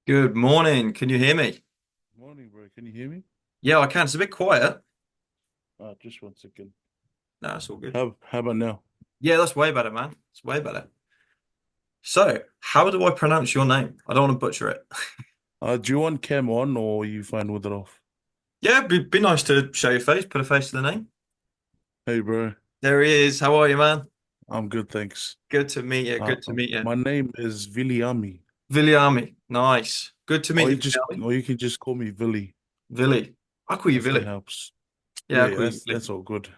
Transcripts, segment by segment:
Good morning. Can you hear me? Morning, bro. Can you hear me? Yeah, I can. It's a bit quiet. Just 1 second. No, it's all good. How about now? Yeah, that's way better, man. It's way better. So, how do I pronounce your name? I don't want to butcher it. Do you want cam on or you fine with it off? Yeah, be nice to show your face, put a face to the name. Hey, bro. There he is. How are you, man? I'm good, thanks. Good to meet you. Good to meet you. My name is Viliami, Viliami. Nice. Good to meet or you, Viliami. you can just call me Vili Vili. I'll call you if that Vili. helps. Yeah, Yeah, I'll yeah, call you Vili. that's all good.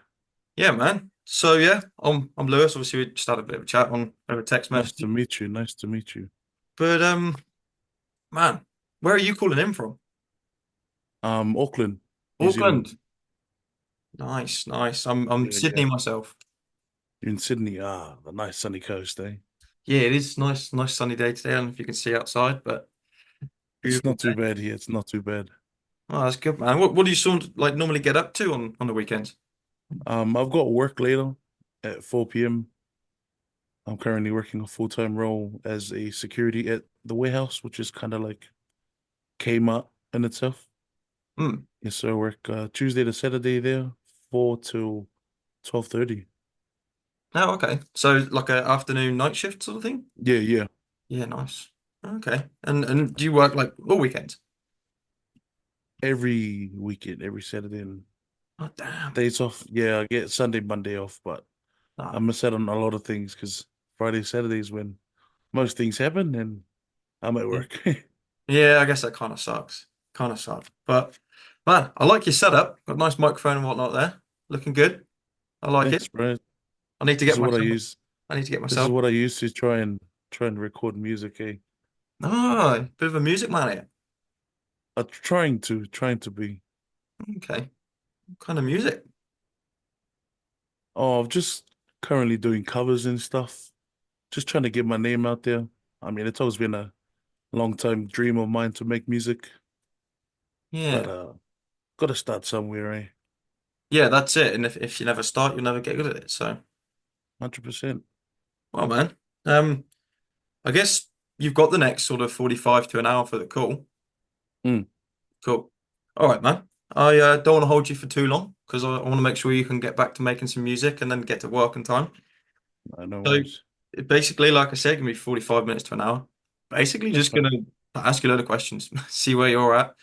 Yeah, man. So yeah, I'm Lewis. Obviously, we just had a bit of a chat on over text Nice to message. meet you. Nice to meet you. But man, where are you calling in from? Auckland, New Zealand. Auckland. Nice, nice. I'm Yeah, Sydney yeah. myself. You're in Sydney. The nice sunny coast, eh? Yeah, it is nice, nice sunny day today. I don't know if you can see outside, but It's beautiful not too day. bad here. It's not too bad. Oh, that's good, man. What do you sort of like normally get up to on the weekends? I've got work later at 4 p.m. I'm currently working a full-time role as a security at the warehouse, which is kind of like Kmart in itself. Hmm. Yes, so I work Tuesday to Saturday there, 4 till 12:30. Oh, okay. So like a afternoon night shift sort of thing? Yeah, yeah. Yeah, nice. Okay. And do you work like all weekends? Every weekend, every Saturday and Oh, damn. days off. Yeah, I get Sunday, Monday off, but I Ah, miss out on a lot of things because Friday, Saturdays when most things happen and I'm at yeah. work. Yeah, I guess that kind of sucks. Kind of sucks. But man, I like your setup. Got a nice microphone and whatnot there. Looking good. I like it. Thanks, bro. I need to This get is what I myself. use. I need to get This is myself. what I use to try and record music, eh? Oh, bit of a music man here. Trying to be. Okay. What kind of music? Oh, I'm just currently doing covers and stuff. Just trying to get my name out there. I mean, it's always been a long time dream of mine to make music, but Yeah. gotta start somewhere, eh? Yeah, that's it. And if you never start, you'll never get good at it. So, 100%. well, man. Um, I guess you've got the next sort of 45 to an hour for the call. Mm, Cool. All right, man. I don't want to hold you for too long because I want to make sure you can get back to making some music and then get to work on time. I know So, worries. basically, like I said, gonna be 45 minutes to an hour. Basically, That's just fine. gonna ask you a load of questions, see where you're at, Yeah,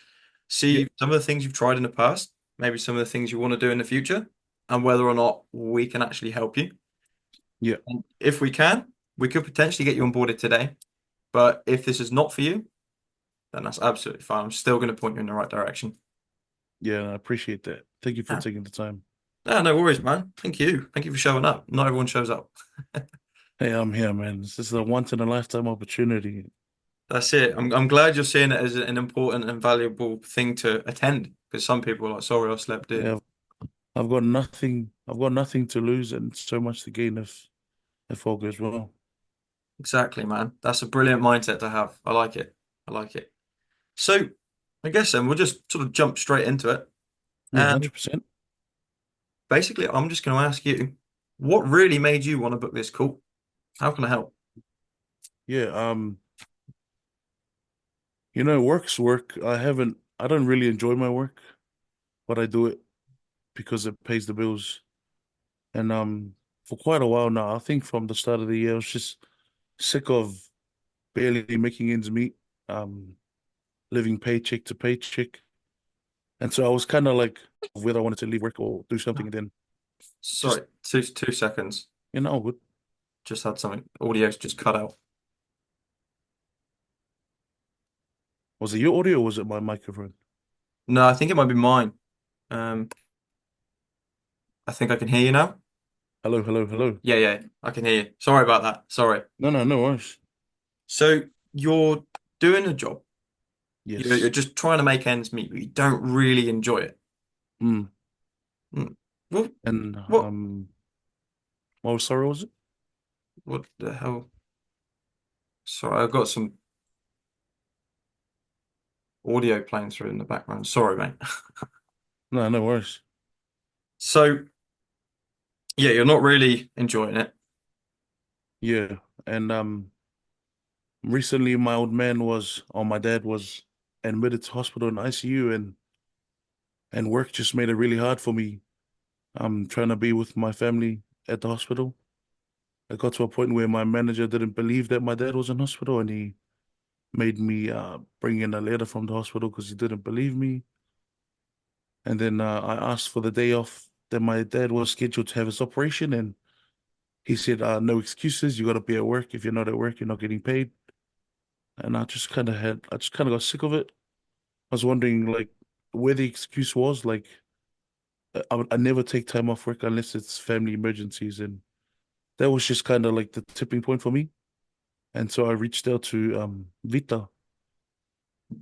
see some of the things you've tried in the past, maybe some of the things you want to do in the future, and whether or not we can actually help you. yeah, And if we can, we could potentially get you onboarded today. But if this is not for you, then that's absolutely fine. I'm still going to point you in the right direction. yeah. I appreciate that. Thank you for Yeah. taking the time. No, no worries, man. Thank you. Thank you for showing up. Not everyone shows up. Hey, I'm here, man. This is a once in a lifetime opportunity. That's it. I'm glad you're seeing it as an important and valuable thing to attend because some people are like, sorry, I slept in. Yeah, I've got nothing. I've got nothing to lose and so much to gain if all goes well. Exactly, man. That's a brilliant mindset to have. I like it. I like it. So I guess then we'll just sort of jump straight into it. Yeah, And 100%. basically, I'm just going to ask you, what really made you want to book this call? How can I help? Yeah. Work's work. I don't really enjoy my work, but I do it because it pays the bills. And for quite a while now, I think from the start of the year, I was just sick of barely making ends meet, um, living paycheck to paycheck. And so I was kind of like whether I wanted to leave work or do something. And then just, Sorry, two seconds. good. Just had something. Audio's just cut out. Was it your audio or was it my microphone? No, I think it might be mine. Um, I think I can hear you now. Hello, hello, hello. Yeah, yeah, I can hear you. Sorry about that. Sorry. No, no, no worries. So you're doing a job. You're Yes. just trying to make ends meet, but you don't really enjoy it. Mm. Hmm. What? And What? what sorry was it? What the hell? Sorry, I've got some audio playing through in the background. Sorry, mate. No, no worries. So yeah, you're not really enjoying it. Yeah. And Recently, my dad was admitted to hospital in ICU, and work just made it really hard for me. I'm trying to be with my family at the hospital. I got to a point where my manager didn't believe that my dad was in hospital, and he made me bring in a letter from the hospital because he didn't believe me. And then I asked for the day off that my dad was scheduled to have his operation, and he said, "No excuses. You got to be at work. If you're not at work, you're not getting paid." And I just kind of got sick of it. I was wondering, like, where the excuse was. Like, I never take time off work unless it's family emergencies, and that was just kind of like the tipping point for me. And so I reached out to Vita.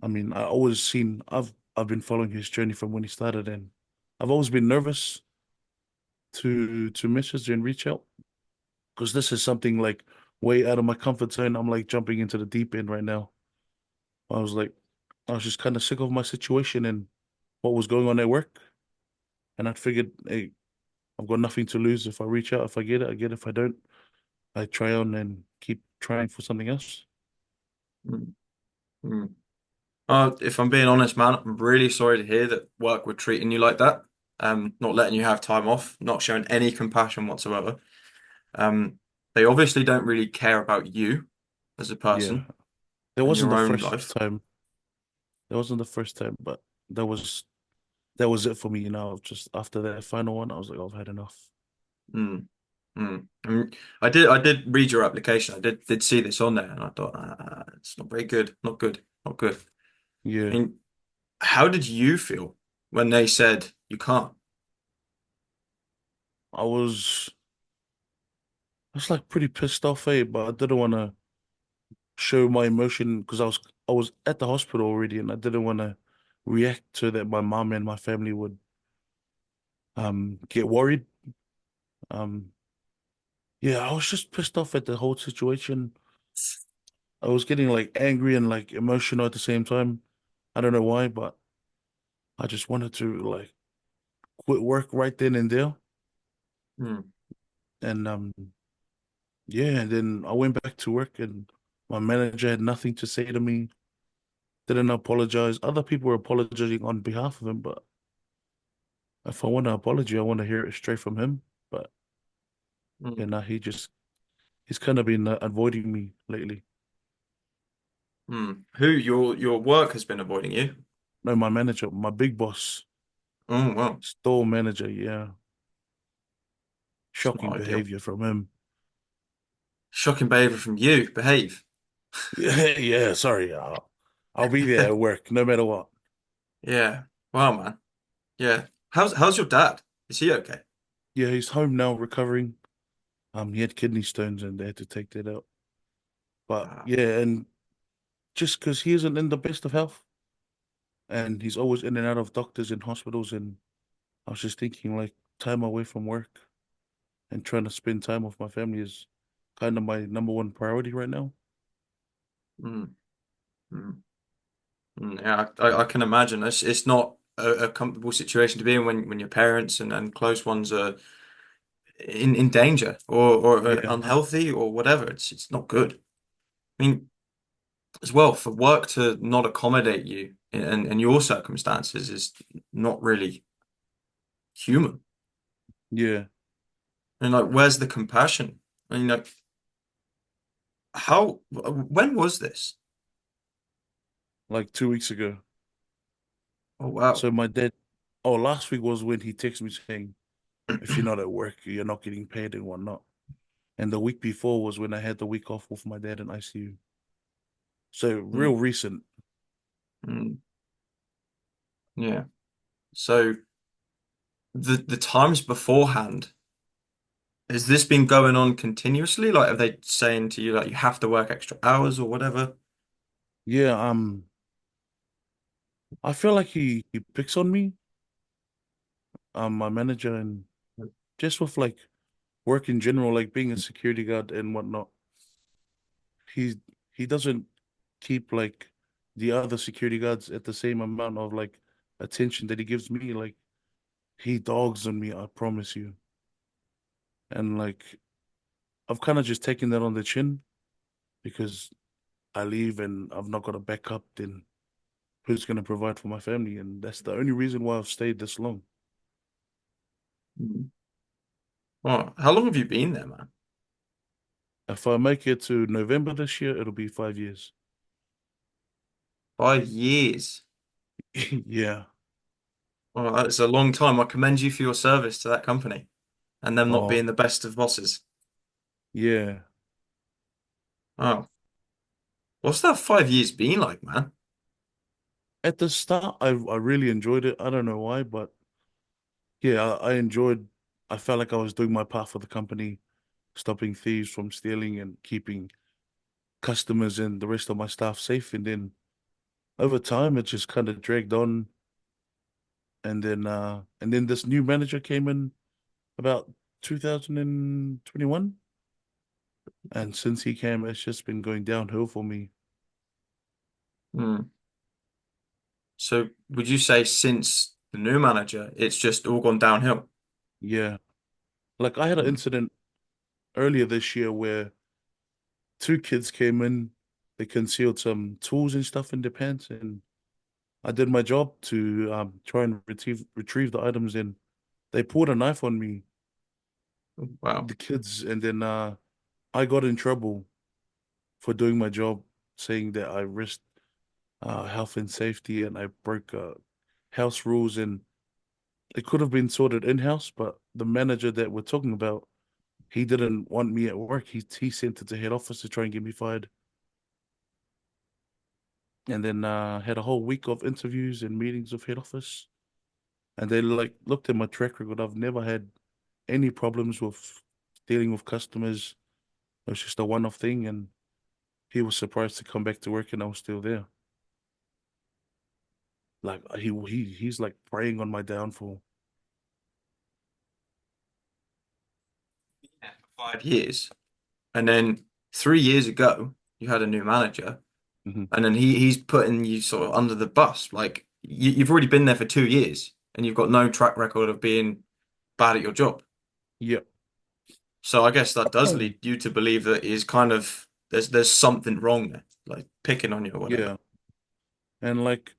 I mean, I've been following his journey from when he started, and I've always been nervous to message and reach out because this is something like way out of my comfort zone. I'm like jumping into the deep end right now. I was like, I was just kind of sick of my situation and what was going on at work, and I figured, hey, I've got nothing to lose if I reach out. If I get it, I get it. If I don't, I try on and keep trying for something else. Mm, mm. If I'm being honest, man, I'm really sorry to hear that work were treating you like that. Not letting you have time off, not showing any compassion whatsoever. Um, they obviously don't really care about you as a Yeah, person that and wasn't your the own first life. time. That wasn't the first time, but that was that was it for me. Just after that final one, I was like, I've had enough. Mm, mm. I did read your application. I did see this on there, and I thought it's not very good. Not good. Not good. I Yeah, mean, how did you feel when they said you can't? I was I was like pretty pissed off, but I didn't want to show my emotion because I was at the hospital already, and I didn't want to react to that. My mom and my family would get worried. Um, yeah, I was just pissed off at the whole situation. I was getting like angry and like emotional at the same time. I don't know why, but I just wanted to like quit work right then and there. Mm, And yeah, and then I went back to work and my manager had nothing to say to me, didn't apologize. Other people were apologizing on behalf of him, but if I want an apology, I want to hear it straight from him. But yeah, mm, now he's kind of been avoiding me lately. mm. Who your work has been avoiding you? No, my manager, my big boss, Oh well, store manager, yeah. it's Shocking not ideal. behavior from him. Shocking behavior from you. Behave. Yeah, yeah, sorry. I'll be there at work no matter what. Yeah. Wow, man. Yeah. How's your dad? Is he okay? Yeah, he's home now recovering. He had kidney stones and they had to take that out. But Ah, yeah, and just because he isn't in the best of health and he's always in and out of doctors and hospitals, and I was just thinking like time away from work and trying to spend time with my family is kind of my number one priority right now. mm, mm, yeah, I can imagine. It's not a comfortable situation to be in when your parents and close ones are in danger or Yeah, unhealthy or whatever. It's not good. I mean, as well, for work to not accommodate you in your circumstances is not really human. yeah, And like, where's the compassion? I mean, like, when was this? like 2 weeks ago. Oh, wow. So last week was when he texted me saying, if you're not at work, you're not getting paid and whatnot. And the week before was when I had the week off with my dad in ICU. So real Mm, recent. mm, yeah. So the times beforehand, has this been going on continuously? Like, are they saying to you like you have to work extra hours or whatever? Yeah, I feel like he picks on me, my manager, and just with like work in general, like being a security guard and whatnot. He he doesn't keep like the other security guards at the same amount of like attention that he gives me. Like he dogs on me, I promise you. And like I've kind of just taken that on the chin because I leave and I've not got a backup, then who's going to provide for my family? And that's the only reason why I've stayed this long. Mm. Well, how long have you been there, man? If I make it to November this year, it'll be 5 years. 5 years. Yeah. Well, that's a long time. I commend you for your service to that company and them not Oh, being the best of bosses. yeah. Oh, what's that 5 years been like, man? At the start, I really enjoyed it. I don't know why, but yeah, I enjoyed. I felt like I was doing my part for the company, stopping thieves from stealing and keeping customers and the rest of my staff safe. And then over time, it just kind of dragged on. And then this new manager came in about 2021, and since he came, it's just been going downhill for me. Hmm. So would you say since the new manager, it's just all gone downhill? Yeah, like I had an Hmm. incident earlier this year where two kids came in, they concealed some tools and stuff in their pants, and I did my job to try and retrieve the items, and they pulled a knife on me, Wow. the kids, and then I got in trouble for doing my job, saying that I risked health and safety and I broke house rules, and it could have been sorted in-house, but the manager that we're talking about, he didn't want me at work. He sent it to head office to try and get me fired. And then had a whole week of interviews and meetings with head office. And they like looked at my track record. I've never had any problems with dealing with customers. It was just a one-off thing, and he was surprised to come back to work and I was still there. Like he's like preying on my downfall. 5 years. And then 3 years ago, you had a new manager, Hmm. and then he's putting you sort of under the bus. Like you've already been there for 2 years, and you've got no track record of being bad at your job. Yeah. So I guess that does lead you to believe that is kind of there's something wrong there, like picking on you or whatever. Yeah. And like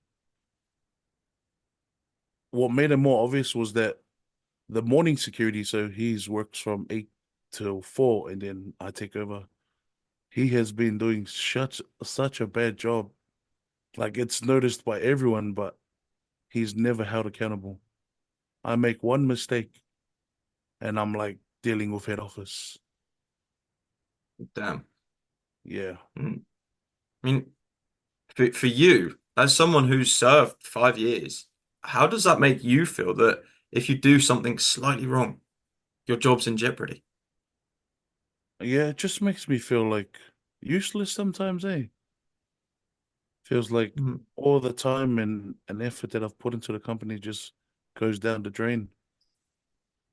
what made it more obvious was that the morning security, so he's works from 8 till 4, and then I take over. He has been doing such a bad job. Like it's noticed by everyone, but he's never held accountable. I make one mistake and I'm like dealing with head office. Damn. Yeah. Mm. I mean, for you, as someone who's served 5 years, how does that make you feel that if you do something slightly wrong, your job's in jeopardy? Yeah, it just makes me feel like useless sometimes, eh? Feels like Mm, all the time and effort that I've put into the company just goes down the drain.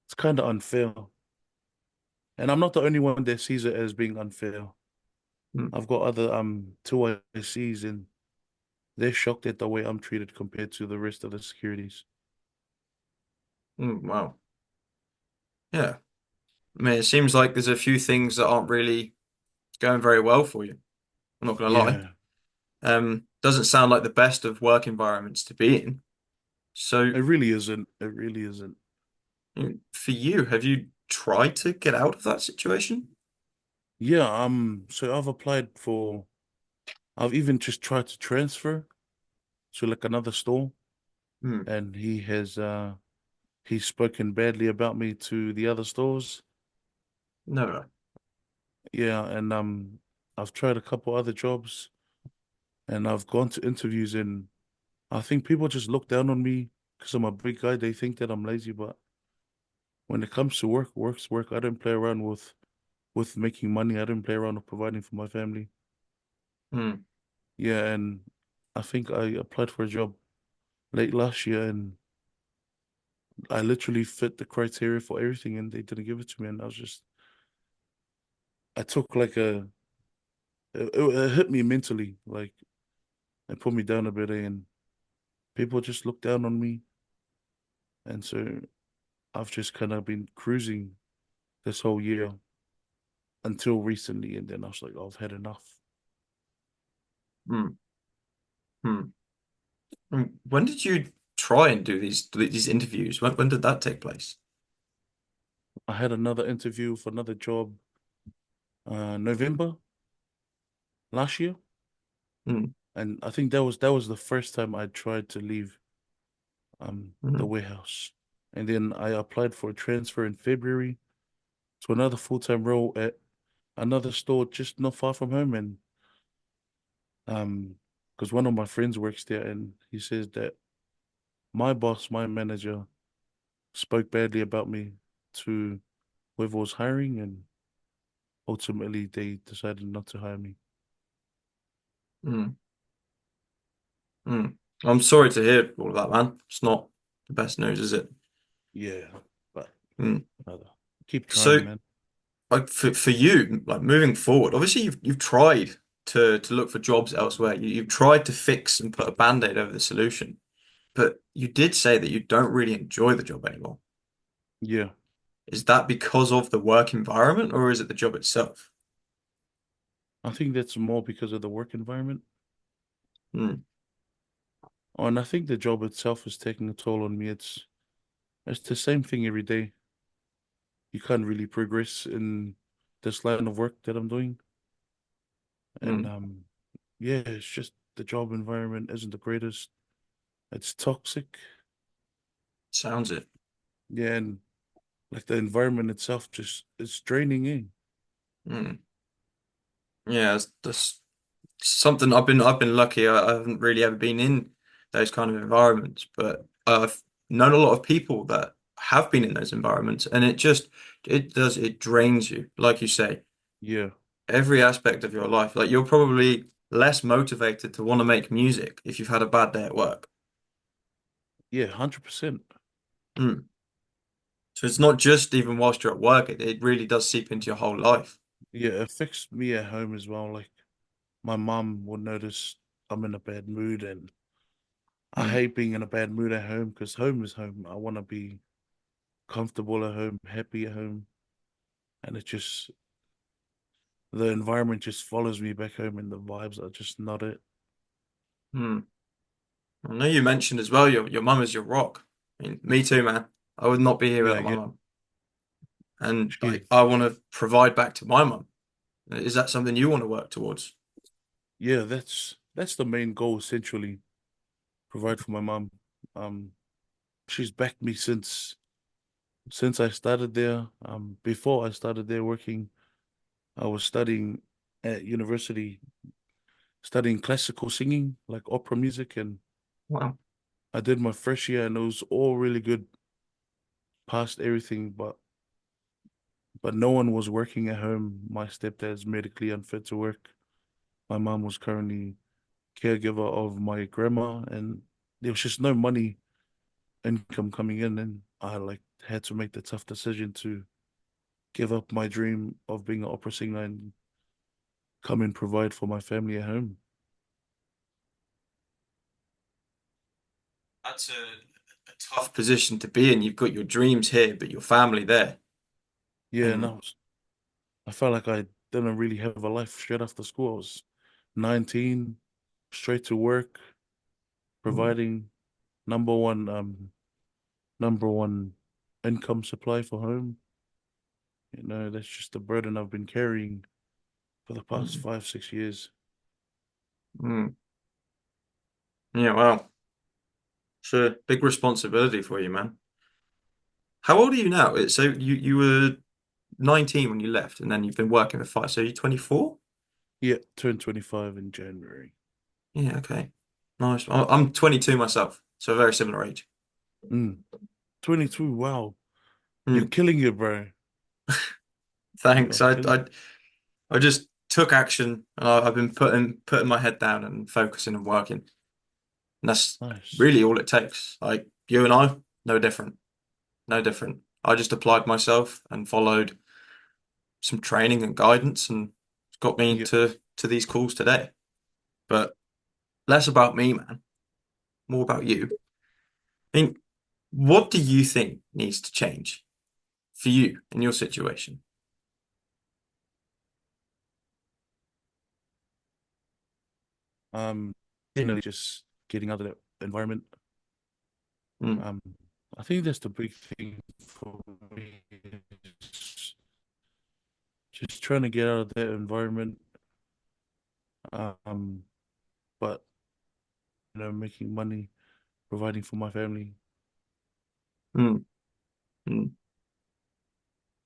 It's kind of unfair. And I'm not the only one that sees it as being unfair. mm, I've got other two ICs and they're shocked at the way I'm treated compared to the rest of the securities. wow. Yeah. I mean, it seems like there's a few things that aren't really going very well for you. I'm not gonna lie. Yeah, Doesn't sound like the best of work environments to be in. So, it really isn't. It really isn't. for you, have you tried to get out of that situation? Yeah, so I've even just tried to transfer to like another store, Hmm. and he's spoken badly about me to the other stores. No. Yeah, and I've tried a couple other jobs and I've gone to interviews, and I think people just look down on me because I'm a big guy. They think that I'm lazy, but when it comes to work, work's work. I don't play around with making money. I don't play around with providing for my family. Hmm. Yeah, and I think I applied for a job late last year, and I literally fit the criteria for everything, and they didn't give it to me. And I took like it hit me mentally, like it put me down a bit, and people just looked down on me. And so I've just kind of been cruising this whole year until recently, and then I was like, oh, I've had enough. Mm, mm. When did you try and do these interviews? When did that take place? I had another interview for another job, November last year, Mm, and I think that was the first time I tried to leave the mm, warehouse. And then I applied for a transfer in February to another full-time role at another store just not far from home. And um, because one of my friends works there, and he says that my boss, my manager, spoke badly about me to whoever was hiring, and ultimately they decided not to hire me. mm, mm. I'm sorry to hear all of that, man. It's not the best news, is it? Yeah, but Mm. another. Keep So, trying, man. like for you, like moving forward, obviously you've tried to look for jobs elsewhere. You've tried to fix and put a band-aid over the solution, but you did say that you don't really enjoy the job anymore. Yeah, Is that because of the work environment, or is it the job itself? I think that's more because of the work environment. Mm, Oh, and I think the job itself is taking a toll on me. It's the same thing every day. You can't really progress in this line of work that I'm doing. And mm. yeah, it's just the job environment isn't the greatest. It's toxic. Sounds it. Yeah, and like the environment itself just it's draining in. Mm. Yeah, that's something I've been lucky. I haven't really ever been in those kind of environments, but I've known a lot of people that have been in those environments, and it drains you, like you say, Yeah. every aspect of your life. Like you're probably less motivated to want to make music if you've had a bad day at work. Yeah, 100%. Mm. So it's not just even whilst you're at work, it really does seep into your whole life. Yeah, it affects me at home as well. Like my mom will notice I'm in a bad mood, and I Mm. hate being in a bad mood at home because home is home. I want to be comfortable at home, happy at home, and it just the environment just follows me back home, and the vibes are just not it. Mm. I know you mentioned as well your mum is your rock. I mean, me too, man. I would not be here Yeah, without my yeah. mum. And She, like I want to provide back to my mum. Is that something you want to work towards? yeah, that's the main goal essentially. Provide for my mom. Um, she's backed me since I started there. Before I started there working, I was studying at university, studying classical singing, like opera music, and Wow. I did my first year, and it was all really good, passed everything, but no one was working at home. My stepdad's medically unfit to work. My mom was currently caregiver of my grandma, and there was just no money income coming in, and I like had to make the tough decision to give up my dream of being an opera singer and come and provide for my family at home. That's a tough position to be in. You've got your dreams here, but your family there. Yeah, and And I felt like I didn't really have a life straight after school. I was 19, straight to work, mm, providing number one number one income supply for home. That's just the burden I've been carrying for the past mm, 5, 6 years. mm. Yeah, well, it's a big responsibility for you, man. How old are you now? So you were 19 when you left, and then you've been working for five. So you're 24? Yeah, turned 25 in January. Yeah, okay. Nice. I'm 22 myself, so a very similar age. Mm, 22, wow. You're Mm, killing it, bro. You thanks. are killing it. I just took action, and I've been putting my head down and focusing and working. And that's Nice. really all it takes. Like you and I, no different. No different. I just applied myself and followed some training and guidance, and it's got me Yeah. to these calls today. But less about me, man. More about you. I mean, what do you think needs to change for you in your situation? Um, Generally just getting out of that environment. Mm, Um, I think that's the big thing for me. Is just trying to get out of that environment. Um, but making money, providing for my family. mm, mm.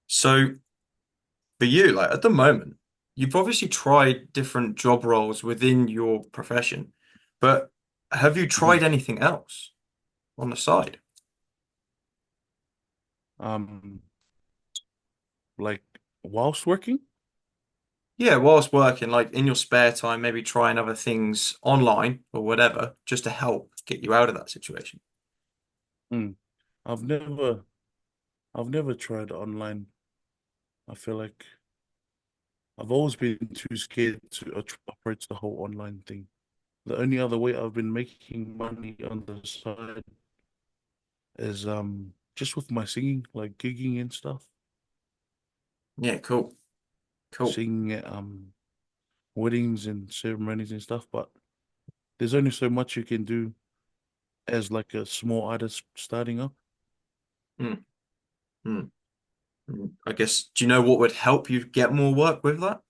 So for you, like at the moment, you've obviously tried different job roles within your profession, but have you Mhm. tried anything else on the side? Um, like whilst working. Yeah, whilst working, like in your spare time, maybe trying other things online or whatever, just to help get you out of that situation. Mm. I've never, I've never tried online. I feel like I've always been too scared to approach the whole online thing. The only other way I've been making money on the side is just with my singing, like gigging and stuff, Yeah, cool, cool. singing at weddings and ceremonies and stuff. But there's only so much you can do as like a small artist starting up. Mm, mm, mm. I guess, do you know what would help you get more work with that?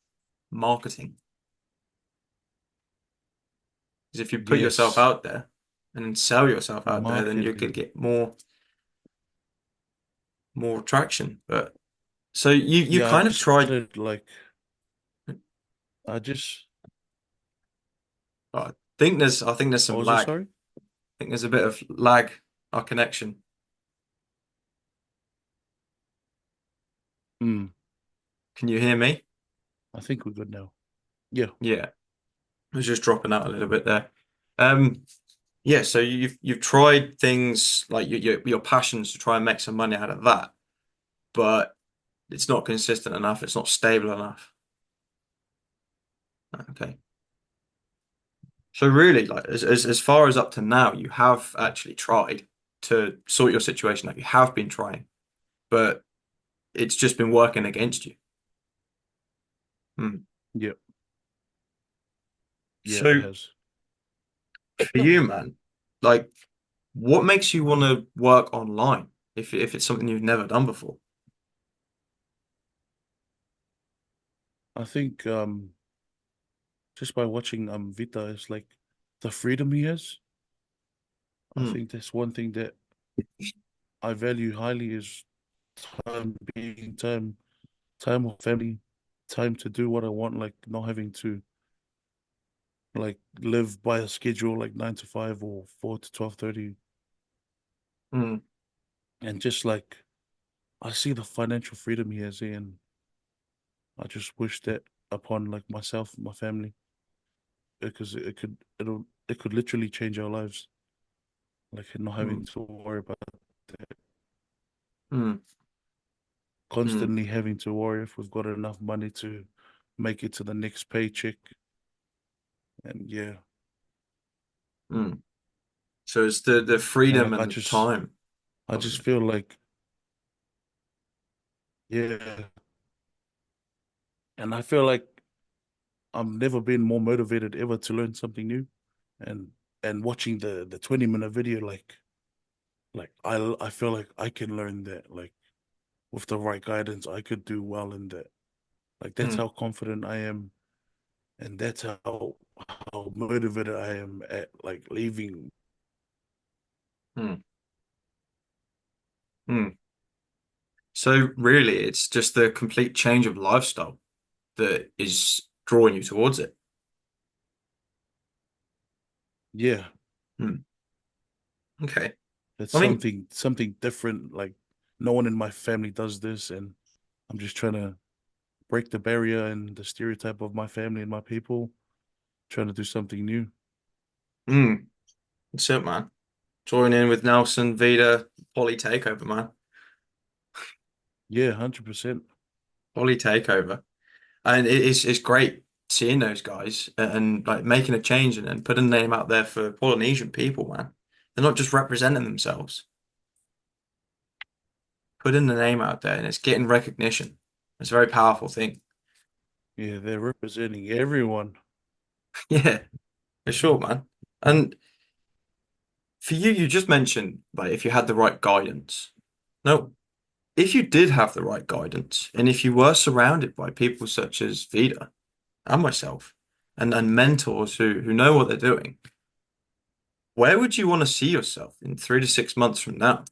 Marketing. Because if you put yourself Yes, out there and then sell yourself out there, then you're gonna marketing. get more traction. But so you Yeah, I kind of just tried. started like I just I think there's what some was it, lag. I sorry? think there's a bit of lag, our connection. Hmm. Can you hear me? I think we're good now. Yeah. Yeah, I was just dropping out a little bit there. Um, yeah, so you've tried things like your passions to try and make some money out of that, but it's not consistent enough. It's not stable enough. Okay. So really, like as far as up to now, you have actually tried to sort your situation out. You have been trying, but it's just been working against you. Hmm. Yeah. Yeah, it So has. for you, man, like what makes you want to work online if it's something you've never done before? I think just by watching Vita is like the freedom he has. I Hmm. think that's one thing that I value highly is time being time with family, time to do what I want, like not having to like live by a schedule like 9 to 5 or 4 to 12:30. Hmm. And just like I see the financial freedom he has and I just wish that upon like myself and my family because it could literally change our lives. Like not Hmm. having to worry about that, Hmm. Hmm. constantly having to worry if we've got enough money to make it to the next paycheck. And yeah, Hmm. So it's the and freedom like and the time I of just it. feel like yeah, and I feel like I've never been more motivated ever to learn something new. And watching the 20-minute video, like I feel like I can learn that. Like with the right guidance, I could do well in that. Like that's Hmm. how confident I am, and that's how motivated I am at like leaving. Hmm. Hmm. So really, it's just the complete change of lifestyle that is drawing you towards it. Yeah, Hmm. Okay. it's I mean, something different. Like no one in my family does this, and I'm just trying to break the barrier and the stereotype of my family and my people, trying to do something new. hmm, that's it, man. Join in with Nelson, Vida, Poly Takeover, man. Yeah, 100%. Poly Takeover. And it's great seeing those guys and like making a change and putting a name out there for Polynesian people, man. They're not just representing themselves, putting the name out there and it's getting recognition. It's a very powerful thing. Yeah, they're representing everyone. Yeah. for sure, man. And for you, you just mentioned like if you had the right guidance. No, if you did have the right guidance, and if you were surrounded by people such as Vida and myself, and mentors who know what they're doing, where would you want to see yourself in 3 to 6 months from now?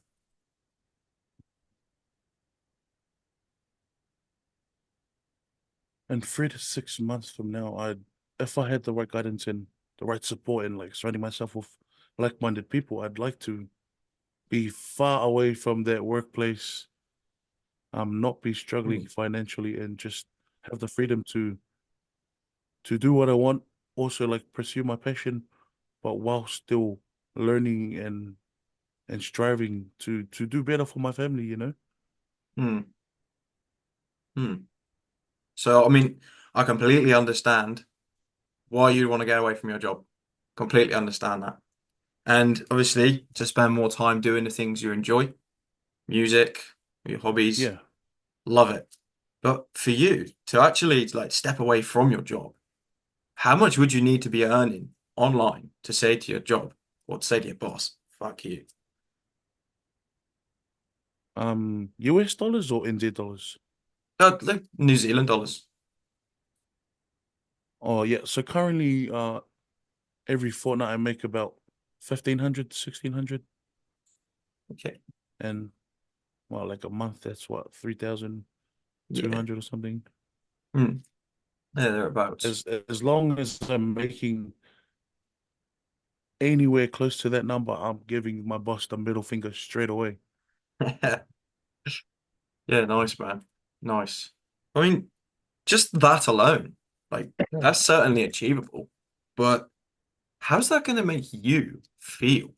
And 3 to 6 months from now, if I had the right guidance and the right support and like surrounding myself with like-minded people, I'd like to be far away from that workplace, not be struggling Hmm. financially and just have the freedom to do what I want, also like pursue my passion, but while still learning and striving to do better for my family, you know? Hmm. Hmm. So, I mean, I completely understand why you'd want to get away from your job. Completely understand that. And obviously, to spend more time doing the things you enjoy, music, your hobbies, Yeah. love it. But for you to actually like step away from your job, how much would you need to be earning online to say to your job or to say to your boss, fuck you? US dollars or NZ dollars? Like New Zealand dollars. Oh yeah. So currently, every fortnight I make about 1,500, 1,600, Okay. and well, like a month, that's what, Yeah. 3,200 or something. Hmm. Yeah, thereabouts. As long as I'm making anywhere close to that number, I'm giving my boss the middle finger straight away. Yeah, nice, man. Nice. I mean, just that alone, like that's certainly achievable. But how's that going to make you feel?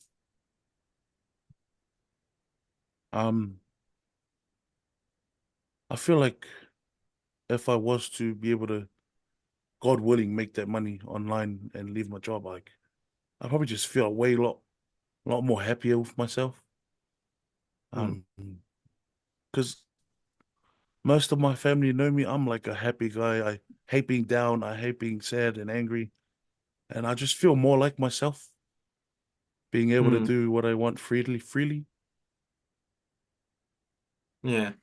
Um, I feel like if I was to be able to, God willing, make that money online and leave my job, like I probably just feel a lot more happier with myself. Hmm. Um, because most of my family know me. I'm like a happy guy. I hate being down. I hate being sad and angry. And I just feel more like myself, being able to Hmm. do what I want freely. Yeah.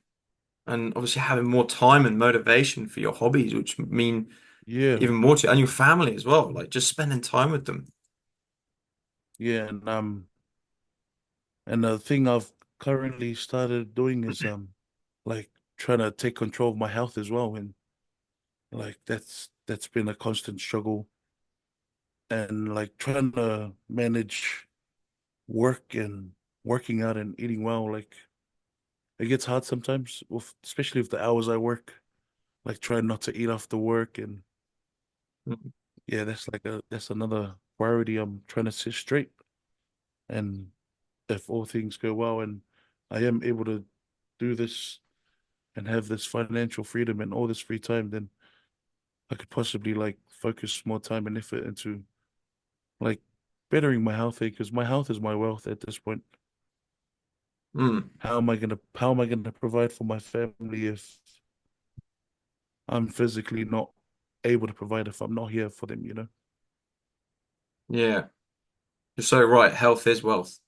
And obviously having more time and motivation for your hobbies, which mean Yeah, even more to and your family as well. Like just spending time with them. yeah. And the thing I've currently started doing is like trying to take control of my health as well. And like that's been a constant struggle. And like trying to manage work and working out and eating well, like it gets hard sometimes, with especially with the hours I work. Like trying not to eat after work, and Mm. yeah, that's another priority I'm trying to set straight. And if all things go well and I am able to do this and have this financial freedom and all this free time, then I could possibly like focus more time and effort into like bettering my health, because my health is my wealth at this point. Mm. How am I gonna provide for my family if I'm physically not able to provide, if I'm not here for them, you know? Yeah. You're so right. Health is wealth.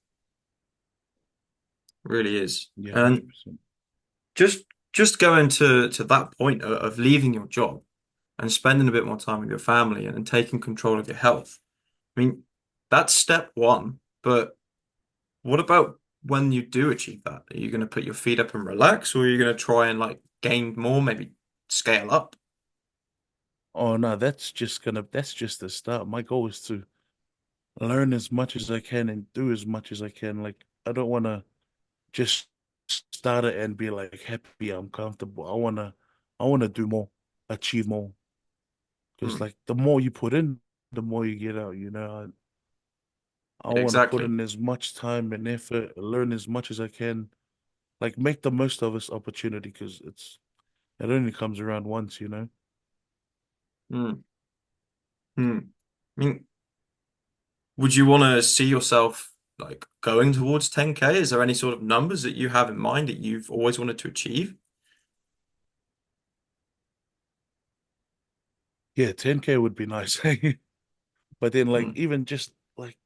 Really is. Yeah, And 100%. just just going to that point of leaving your job and spending a bit more time with your family and taking control of your health. I mean, that's step one, but what about when you do achieve that? Are you going to put your feet up and relax, or are you going to try and like gain more, maybe scale up? Oh no, that's just the start. My goal is to learn as much as I can and do as much as I can. Like I don't want to just start it and be like happy, I'm comfortable. I want to do more, achieve more. Because Hmm, like the more you put in, the more you get out, you know. I yeah, want to put exactly. in as much time and effort, learn as much as I can, like make the most of this opportunity because it only comes around once, you know. Hmm, hmm. I mean, would you want to see yourself like going towards 10K? Is there any sort of numbers that you have in mind that you've always wanted to achieve? Yeah, 10K would be nice. But then like mm, even just like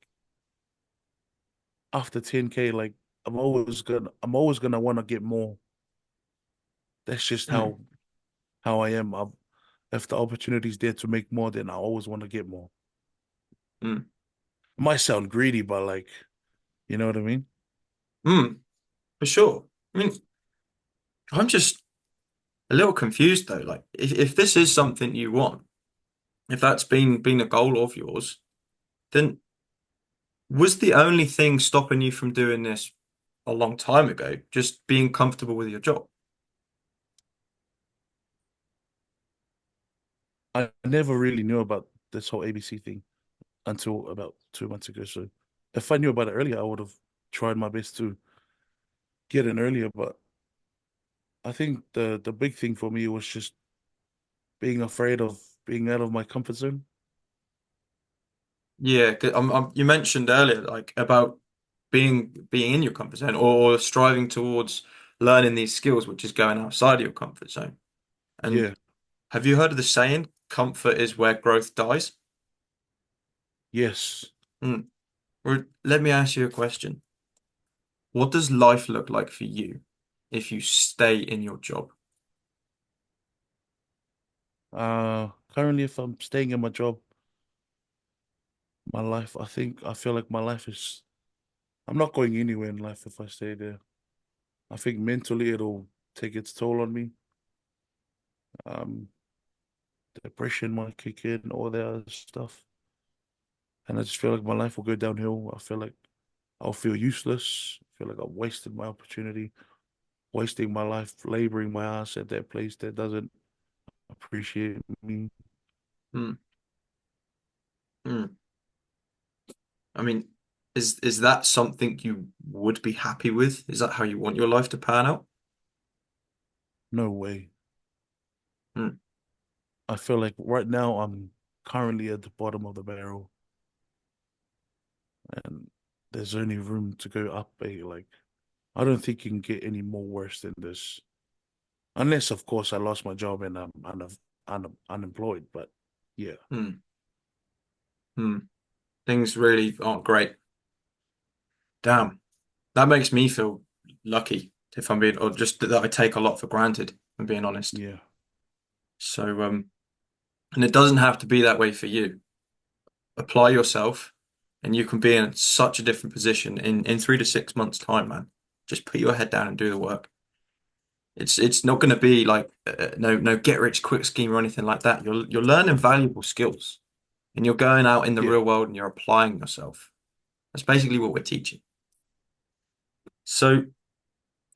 after 10K, like I'm always gonna want to get more. That's just mm, how I am. If the opportunity's there to make more, then I always want to get more. mm, It might sound greedy, but like, you know what I mean? mm, for sure. I mean, I'm just a little confused though. Like, if this is something you want, if that's been a goal of yours, then was the only thing stopping you from doing this a long time ago just being comfortable with your job? I never really knew about this whole ABC thing until about 2 months ago. So if I knew about it earlier, I would have tried my best to get in earlier. But I think the big thing for me was just being afraid of being out of my comfort zone. Yeah, 'cause you mentioned earlier like about being in your comfort zone or striving towards learning these skills, which is going outside of your comfort zone. And Yeah, have you heard of the saying, comfort is where growth dies? yes. Hmm. Well, let me ask you a question. What does life look like for you if you stay in your job? Currently, if I'm staying in my job, my life, I feel like my life is, I'm not going anywhere in life if I stay there. I think mentally it'll take its toll on me. Um, Depression might kick in, all that other stuff. And I just feel like my life will go downhill. I feel like I'll feel useless. I feel like I've wasted my opportunity, wasting my life laboring my ass at that place that doesn't appreciate me. Hmm. Hmm. I mean, is that something you would be happy with? Is that how you want your life to pan out? No way. Hmm. I feel like right now I'm currently at the bottom of the barrel and there's only room to go up. Like, I don't think you can get any more worse than this. Unless, of course, I lost my job and I'm unemployed. But yeah, Hmm. Hmm. Things really aren't great. Damn. That makes me feel lucky, if I'm being, or just that I take a lot for granted, if I'm being honest. yeah, So, and it doesn't have to be that way for you. Apply yourself, and you can be in such a different position in 3 to 6 months' time, man. Just put your head down and do the work. It's not going to be like no get rich quick scheme or anything like that. You're learning valuable skills, and you're going out in the yeah, real world and you're applying yourself. That's basically what we're teaching. So,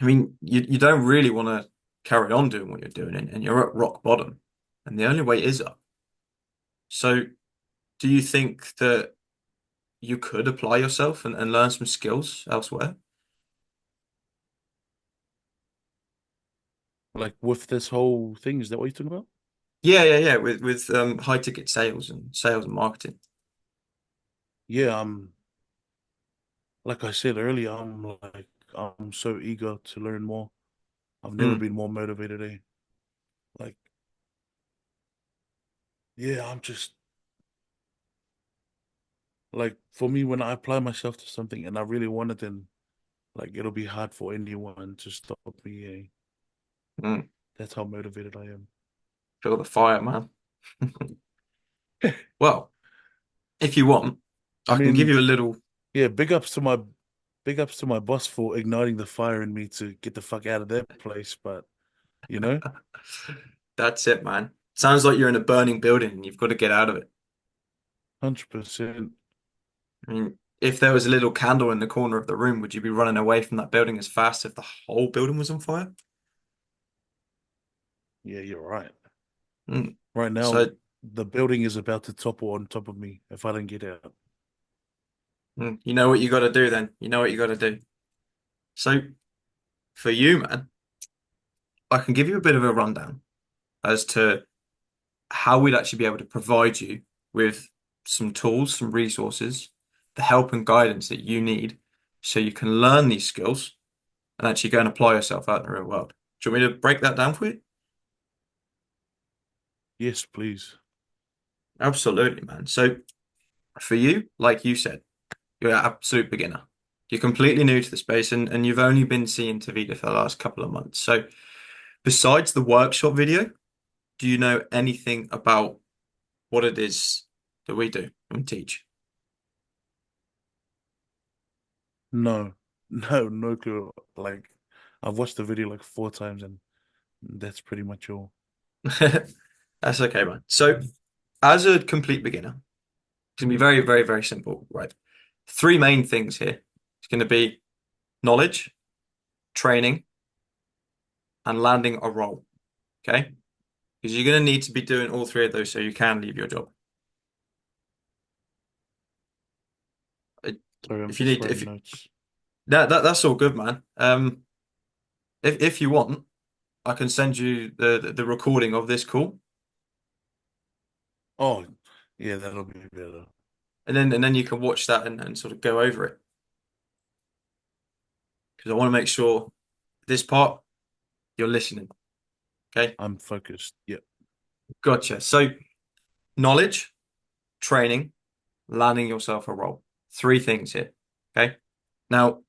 I mean, you don't really want to carry on doing what you're doing, and you're at rock bottom, and the only way is up. So, do you think that you could apply yourself and learn some skills elsewhere? like with this whole thing, is that what you're talking about? Yeah. With high ticket sales and marketing. Yeah, like I said earlier, I'm so eager to learn more. I've never Mm, been more motivated, eh? Like, yeah, I'm just like for me when I apply myself to something and I really want it, then like it'll be hard for anyone to stop me, eh? mm. That's how motivated I am. Feel the fire, man. Well, if you want, I I can give mean, you a little. yeah, big ups to my boss for igniting the fire in me to get the fuck out of that place. But you know, That's it, man. Sounds like you're in a burning building and you've got to get out of it. 100%. I mean, if there was a little candle in the corner of the room, would you be running away from that building as fast if the whole building was on fire? Yeah, you're right. Mm. Right now, So, the building is about to topple on top of me if I don't get out. you know what you got to do then. You know what you got to do. So, for you, man, I can give you a bit of a rundown as to how we'd actually be able to provide you with some tools, some resources, the help and guidance that you need so you can learn these skills and actually go and apply yourself out in the real world. Do you want me to break that down for you? Yes, please. Absolutely, man. So, For you, like you said, you're an absolute beginner. You're completely new to the space and you've only been seeing Tavita for the last couple of months. So besides the workshop video, do you know anything about what it is that we do and teach? No, no clue. Like, I've watched the video like 4 times, and that's pretty much all. That's okay, man. So as a complete beginner, it's gonna be very, very, very simple, right? Three main things here. It's gonna be knowledge, training, and landing a role. Okay? Because you're gonna need to be doing all three of those so you can leave your job. Uh, Sorry, I'm If you just need, writing notes. that's all good, man. If you want, I can send you the recording of this call, Oh, yeah, that'll be better. and then you can watch that and sort of go over it. Because I want to make sure this part you're listening. Okay, I'm focused. Yeah. gotcha. So knowledge, training, landing yourself a role. Three things here. Okay. Now,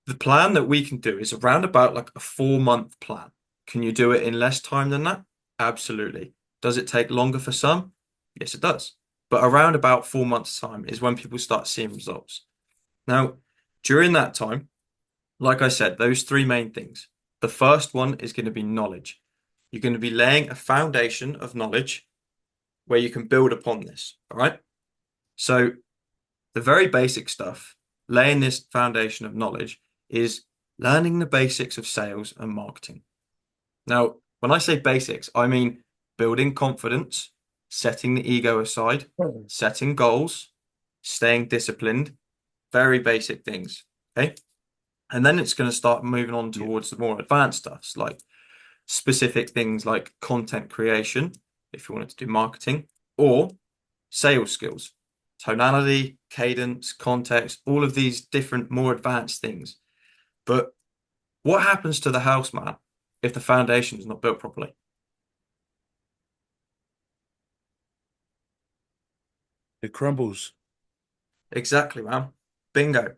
the plan that we can do is around about like a 4 month plan. Can you do it in less time than that? Absolutely. Does it take longer for some? Yes, it does. But around about 4 months' time is when people start seeing results. Now, during that time, like I said, those three main things. The first one is going to be knowledge. You're going to be laying a foundation of knowledge where you can build upon this. All right. So the very basic stuff, laying this foundation of knowledge, is learning the basics of sales and marketing. Now, when I say basics, I mean building confidence, setting the ego aside, Oh. setting goals, staying disciplined, very basic things. Okay. And then it's going to start moving on Yeah. towards the more advanced stuffs, like specific things like content creation, if you wanted to do marketing, or sales skills, tonality, cadence, context, all of these different, more advanced things. But what happens to the house, man, if the foundation is not built properly? It crumbles. Exactly, man. Bingo.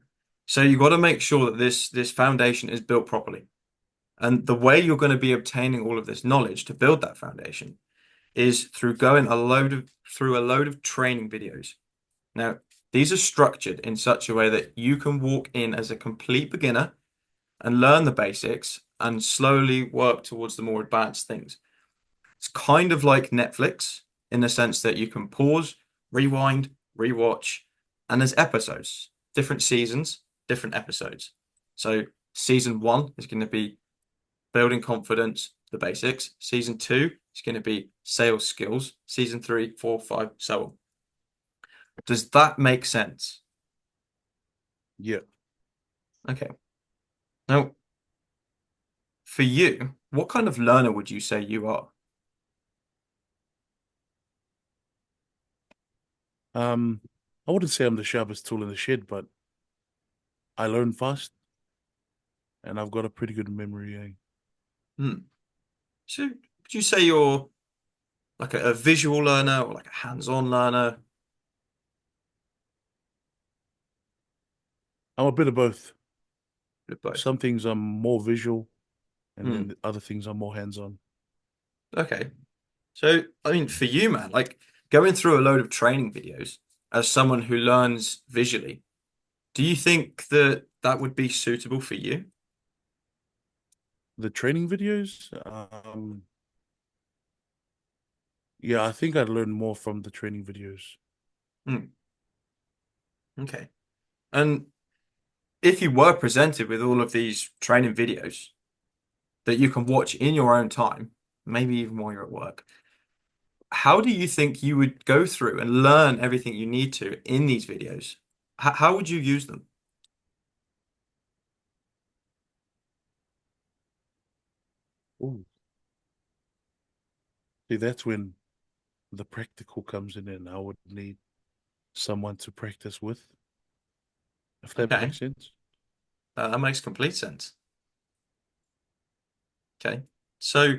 So you got to make sure that this foundation is built properly. And the way you're going to be obtaining all of this knowledge to build that foundation is through going through a load of training videos. Now, these are structured in such a way that you can walk in as a complete beginner and learn the basics and slowly work towards the more advanced things. It's kind of like Netflix in the sense that you can pause, rewind, rewatch, and there's episodes, different seasons, different episodes. So season one is going to be building confidence, the basics. Season two is going to be sales skills. Season three, four, five, so on. Does that make sense? Yeah. Okay. Now, for you, what kind of learner would you say you are? Um, I wouldn't say I'm the sharpest tool in the shed, but I learn fast and I've got a pretty good memory. Hmm. So, would you say you're like a visual learner or like a hands-on learner? I'm a bit of both. Bit of both. Some things I'm more visual, and Hmm. then other things I'm more hands-on. Okay. So, I mean, for you, man, like going through a load of training videos as someone who learns visually, do you think that that would be suitable for you? The training videos, yeah, I think I'd learn more from the training videos. Hmm. Okay. And if you were presented with all of these training videos that you can watch in your own time, maybe even while you're at work, how do you think you would go through and learn everything you need to in these videos? How would you use them? Ooh. See, that's when the practical comes in, and I would need someone to practice with, if that Okay, makes sense. that makes complete sense. Okay, so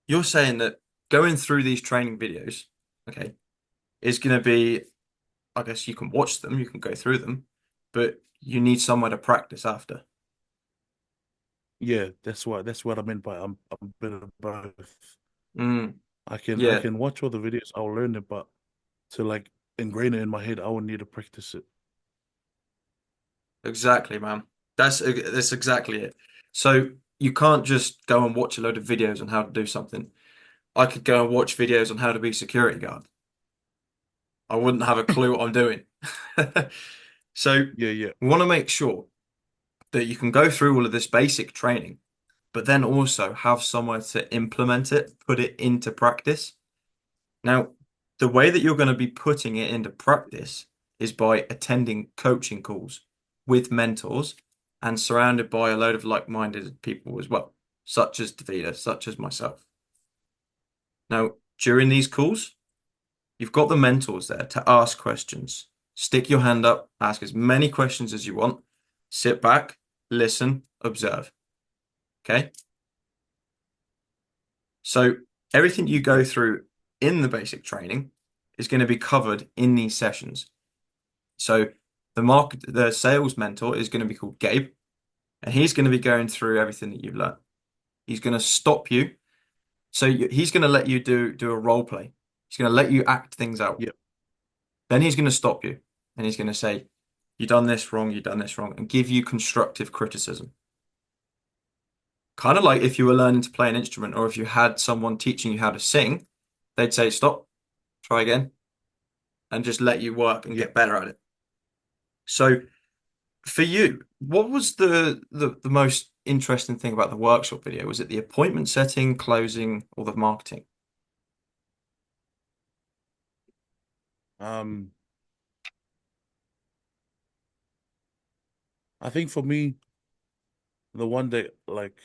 you're saying that going through these training videos, okay, is going to be I guess you can watch them, you can go through them, but you need somewhere to practice after. Yeah, that's what I meant by I'm a bit of both. Mm, I yeah, can watch all the videos, I'll learn it, but to like ingrain it in my head, I will need to practice it. exactly, man. That's exactly it. So you can't just go and watch a load of videos on how to do something. I could go and watch videos on how to be security guard. I wouldn't have a clue what I'm doing. So Yeah, yeah, we want to make sure that you can go through all of this basic training, but then also have somewhere to implement it, put it into practice. Now, the way that you're going to be putting it into practice is by attending coaching calls with mentors and surrounded by a load of like-minded people as well, such as Davida, such as myself. Now, during these calls, you've got the mentors there to ask questions. Stick your hand up, ask as many questions as you want. Sit back, listen, observe. Okay? So everything you go through in the basic training is going to be covered in these sessions. So the sales mentor is going to be called Gabe, and he's going to be going through everything that you've learned. He's going to stop you. So he's going to let you do a role play. He's going to let you act things out. yeah, Then he's going to stop you, and he's going to say, "You done this wrong. You done this wrong," and give you constructive criticism. Kind of like if you were learning to play an instrument, or if you had someone teaching you how to sing, they'd say, "Stop, try again," and just let you work and yeah. get better at it. So for you, what was the most interesting thing about the workshop video? Was it the appointment setting, closing, or the marketing? Um, I think for me, the one that like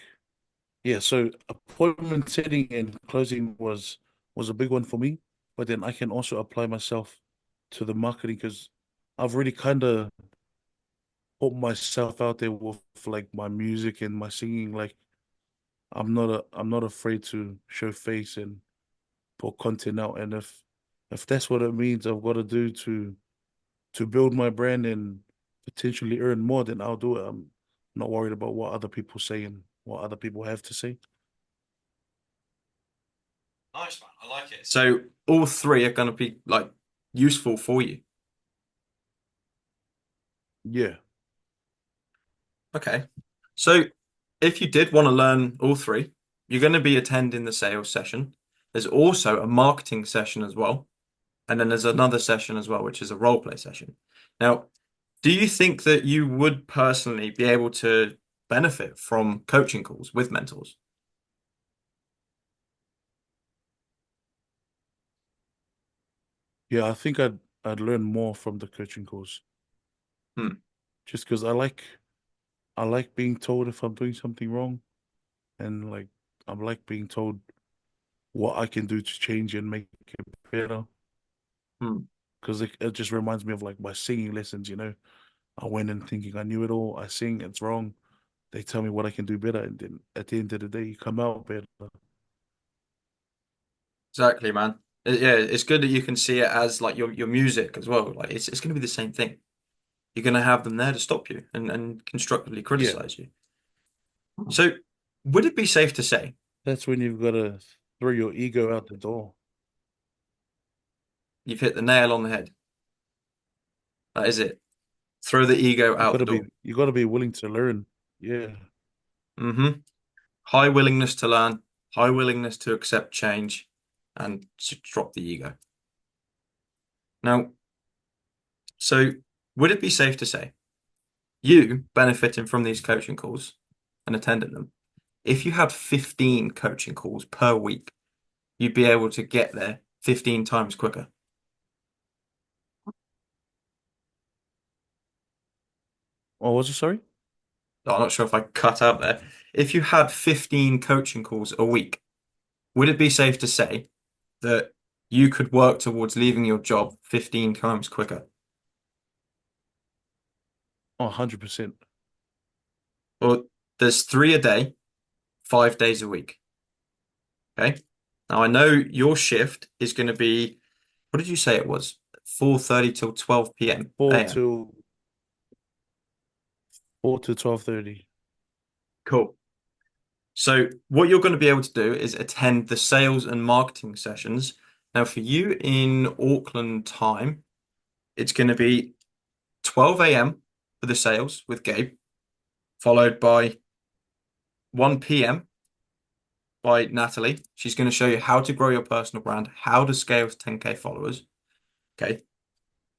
yeah, so appointment setting and closing was a big one for me, but then I can also apply myself to the marketing because I've really kind of put myself out there with like my music and my singing. Like I'm not afraid to show face and put content out. And if that's what it means I've got to do to build my brand and potentially earn more, then I'll do it. I'm not worried about what other people say and what other people have to say. Nice, man. I like it. So all three are going to be like useful for you. Yeah. Okay. So if you did want to learn all three, you're going to be attending the sales session. There's also a marketing session as well. And then there's another session as well, which is a role play session. Now, do you think that you would personally be able to benefit from coaching calls with mentors? Yeah, I think I'd learn more from the coaching course Hmm. just because I like being told if I'm doing something wrong and like I like being told what I can do to change and make it better Hmm. because it just reminds me of like my singing lessons, I went in thinking I knew it all. I sing, it's wrong. They tell me what I can do better, and then at the end of the day, you come out better. Exactly, man. Yeah, it's good that you can see it as like your music as well. Like it's going to be the same thing. You're going to have them there to stop you and constructively Yeah, criticize you. So, would it be safe to say that's when you've got to throw your ego out the door. you've hit the nail on the head? That is it. Throw the ego out the door. You got to be willing to learn. Yeah. Hmm. High willingness to learn, high willingness to accept change, and to drop the ego. Now, so would it be safe to say you benefiting from these coaching calls and attending them, if you had 15 coaching calls per week, you'd be able to get there 15 times quicker? Oh, was it sorry? I'm not sure if I cut out there. If you had 15 coaching calls a week, would it be safe to say that you could work towards leaving your job 15 times quicker? Oh, 100%. Well, there's three a day, 5 days a week. Okay. Now I know your shift is going to be, what did you say it was? 4:30 till 12 p.m. 4 a.m. till 4 to 12:30. Cool. So what you're going to be able to do is attend the sales and marketing sessions. Now, for you in Auckland time, it's going to be 12 a.m. for the sales with Gabe, followed by 1 p.m. by Natalie. She's going to show you how to grow your personal brand, how to scale to 10K followers. Okay.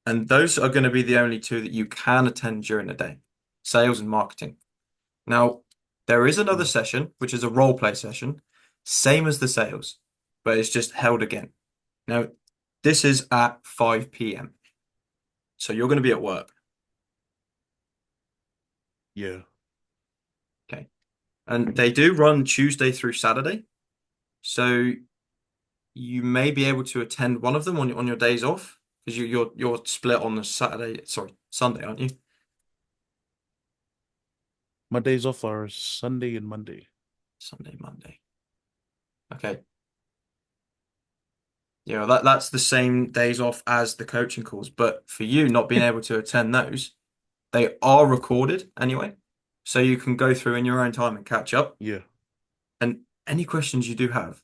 And those are going to be the only two that you can attend during the day, sales and marketing. Now, there is another Yeah. session, which is a role play session, same as the sales, but it's just held again. Now, this is at 5 p.m. So you're going to be at work. Yeah. Okay. And they do run Tuesday through Saturday. So you may be able to attend one of them on your days off because you're split on the Saturday, sorry, Sunday, aren't you? My days off are Sunday and Monday. Sunday, Monday. Okay. Yeah, that's the same days off as the coaching calls. But for you not being able to attend those, they are recorded anyway. So you can go through in your own time and catch up. Yeah. And any questions you do have,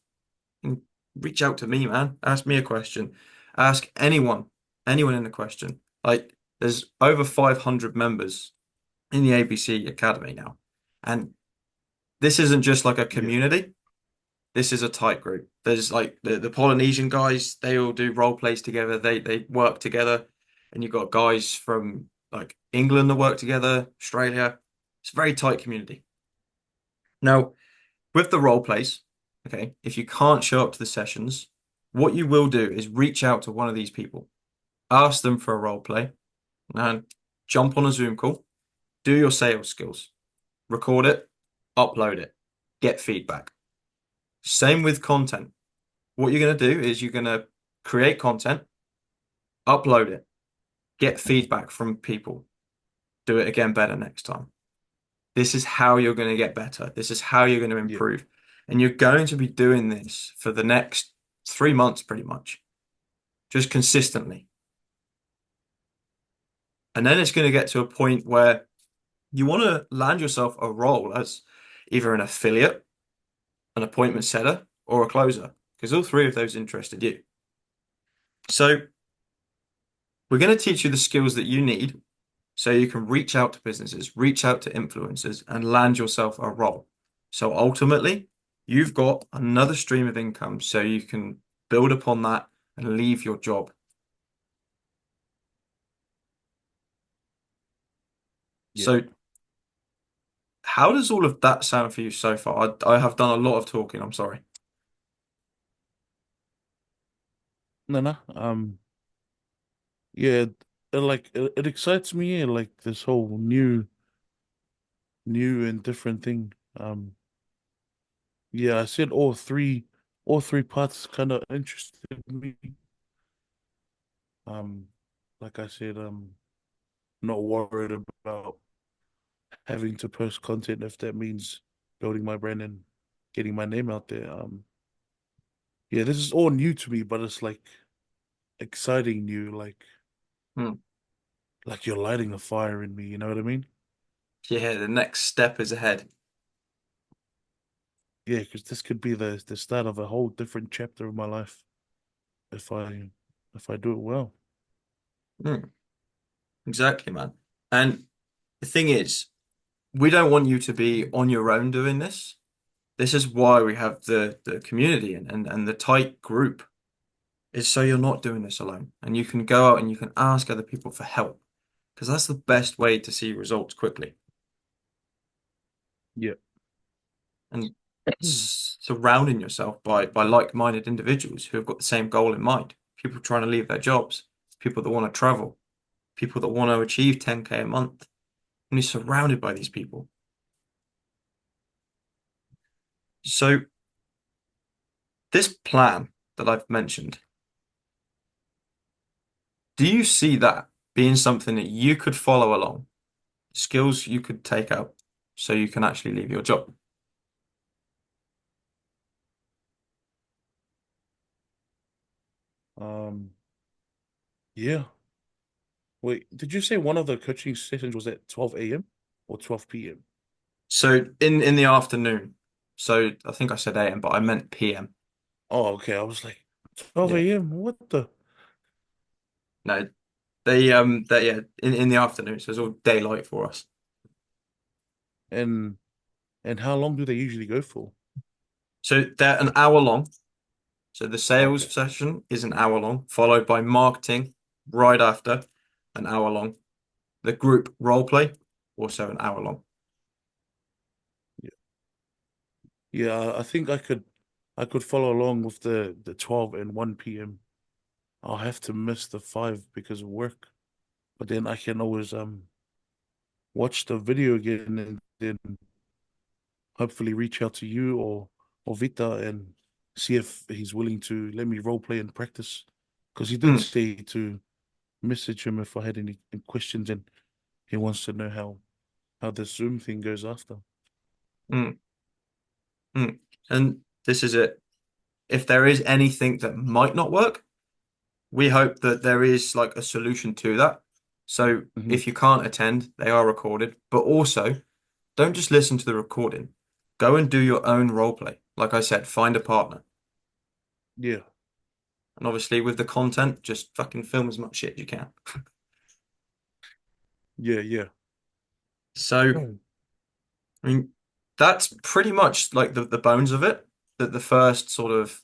you can reach out to me, man. Ask me a question. Ask anyone in the question. Like there's over 500 members in the ABC Academy now. And this isn't just like a Yeah. community. This is a tight group. There's like the Polynesian guys, they all do role plays together. They work together. And you've got guys from like England that work together, Australia. It's a very tight community. Now, with the role plays, okay, if you can't show up to the sessions, what you will do is reach out to one of these people, ask them for a role play, and jump on a Zoom call, do your sales skills, record it, upload it, get feedback. Same with content. What you're going to do is you're going to create content, upload it, get feedback from people, do it again better next time. This is how you're going to get better. This is how you're going to Yeah. improve. And you're going to be doing this for the next 3 months, pretty much, just consistently. And then it's going to get to a point where you want to land yourself a role as either an affiliate, an appointment setter, or a closer, because all three of those interested you. So we're going to teach you the skills that you need so you can reach out to businesses, reach out to influencers, and land yourself a role. So ultimately, you've got another stream of income so you can build upon that and leave your job. Yeah. So, how does all of that sound for you so far? I have done a lot of talking, I'm sorry. No, no. Yeah, it excites me, like this whole new and different thing. Yeah, I said all three parts kind of interested me. Um, like I said, not worried about having to post content if that means building my brand and getting my name out there. Yeah, this is all new to me, but it's like exciting new, Hmm. like you're lighting a fire in me, you know what I mean? Yeah, the next step is ahead. Yeah, because this could be the start of a whole different chapter of my life if I do it well. Hmm. Exactly, man. And the thing is, we don't want you to be on your own doing this. This is why we have the community and the tight group is so you're not doing this alone. And you can go out and you can ask other people for help because that's the best way to see results quickly. Yeah. And surrounding yourself by like-minded individuals who have got the same goal in mind. People trying to leave their jobs, people that want to travel, people that want to achieve 10K a month. And you're surrounded by these people. So this plan that I've mentioned, do you see that being something that you could follow along, skills you could take out so you can actually leave your job? Um, Yeah. Wait, did you say one of the coaching sessions was at 12 a.m. or 12 p.m.? So in the afternoon. So I think I said AM, but I meant PM. Oh, okay. I was like, 12 Yeah. a.m. What the? No, they yeah, in the afternoon, so it's all daylight for us. And and how long do they usually go for? So they're an hour long. So the sales Okay. session is an hour long, followed by marketing right after, an hour long. The group role play, also an hour long. Yeah. Yeah, I think I could follow along with the 12 and 1 p.m. I'll have to miss the 5 because of work, but then I can always watch the video again and then hopefully reach out to you or Vita and see if he's willing to let me role play and practice. Because he did Mm, say to message him if I had any questions and he wants to know how the Zoom thing goes after. mm, mm. And this is it. If there is anything that might not work, we hope that there is like a solution to that. So Hmm. if you can't attend, they are recorded. But also, don't just listen to the recording. Go and do your own role play. Like I said, find a partner. Yeah, And obviously, with the content, just fucking film as much shit as you can. yeah, yeah. So, Oh, I mean, that's pretty much like the bones of it. That the first sort of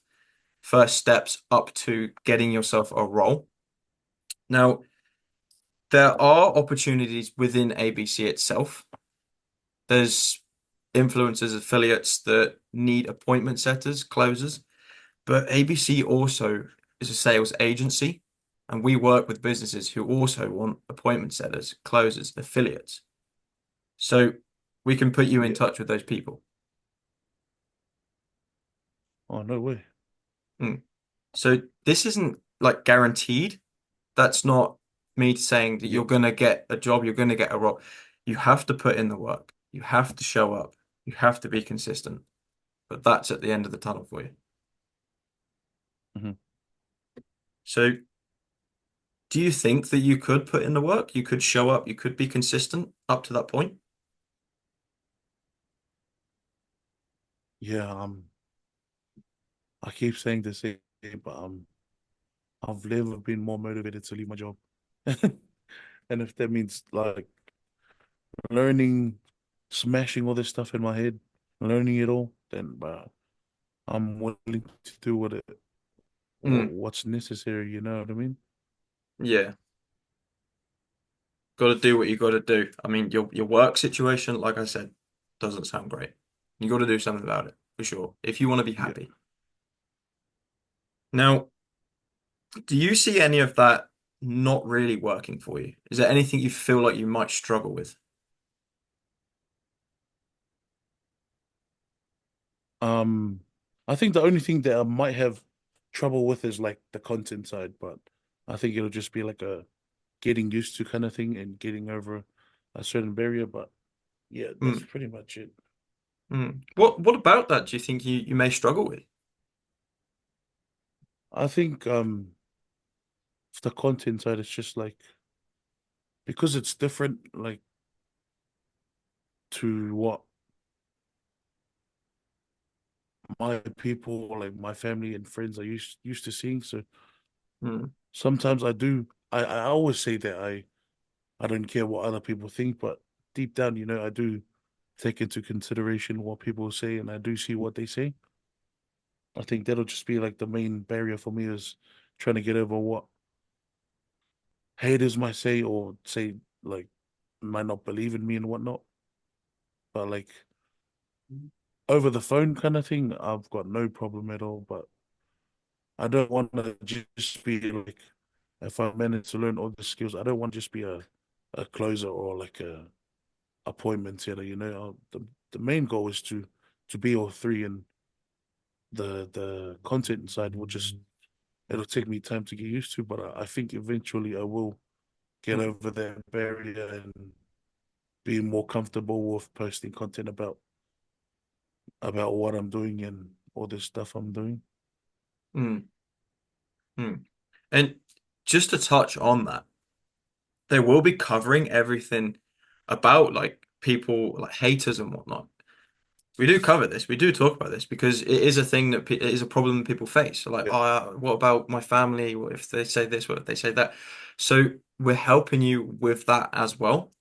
first steps up to getting yourself a role. Now, there are opportunities within ABC itself. There's influencers, affiliates that need appointment setters, closers, but ABC also is a sales agency, and we work with businesses who also want appointment setters, closers, affiliates. So we can put you in yeah. touch with those people. Oh, no way. Mm. So this isn't like guaranteed. That's not me saying that Yeah. you're going to get a job, you're going to get a role. You have to put in the work. You have to show up. You have to be consistent. But that's at the end of the tunnel for you. Hmm. So do you think that you could put in the work? You could show up, you could be consistent up to that point? Yeah, I keep saying the same, but I've never been more motivated to leave my job. And if that means like learning, smashing all this stuff in my head, learning it all, then I'm willing to do Mm, what's necessary. You know what I mean? yeah. Got to do what you got to do. I mean, your work situation, like I said, doesn't sound great. You got to do something about it for sure if you want to be Yeah. happy. Now, do you see any of that not really working for you? Is there anything you feel like you might struggle with? Um, I think the only thing that I might have trouble with is like the content side, but I think it'll just be like a getting used to kind of thing and getting over a certain barrier. But yeah, that's Mm, pretty much it. What about that do you think you may struggle with? I think the content side is just like because it's different like to what my people like my family and friends are used to seeing. So Mm, sometimes I always say that I don't care what other people think, but deep down, I do take into consideration what people say and I do see what they say. I think that'll just be like the main barrier for me is trying to get over what haters might say or say like might not believe in me and whatnot. But like over the phone kind of thing, I've got no problem at all. But I don't want to just be like, if I manage to learn all the skills, I don't want to just be a closer or like a appointment setter. The main goal is to be all three, and the content side will just it'll take me time to get used to, but I think eventually I will get mm, over that barrier and be more comfortable with posting content about what I'm doing and all this stuff I'm doing. mm, mm. And just to touch on that, they will be covering everything about like people like haters and whatnot. We do cover this. We do talk about this because it is a thing that it is a problem that people face. So like, Yeah. oh, what about my family? What if they say this? What if they say that? So we're helping you with that as well.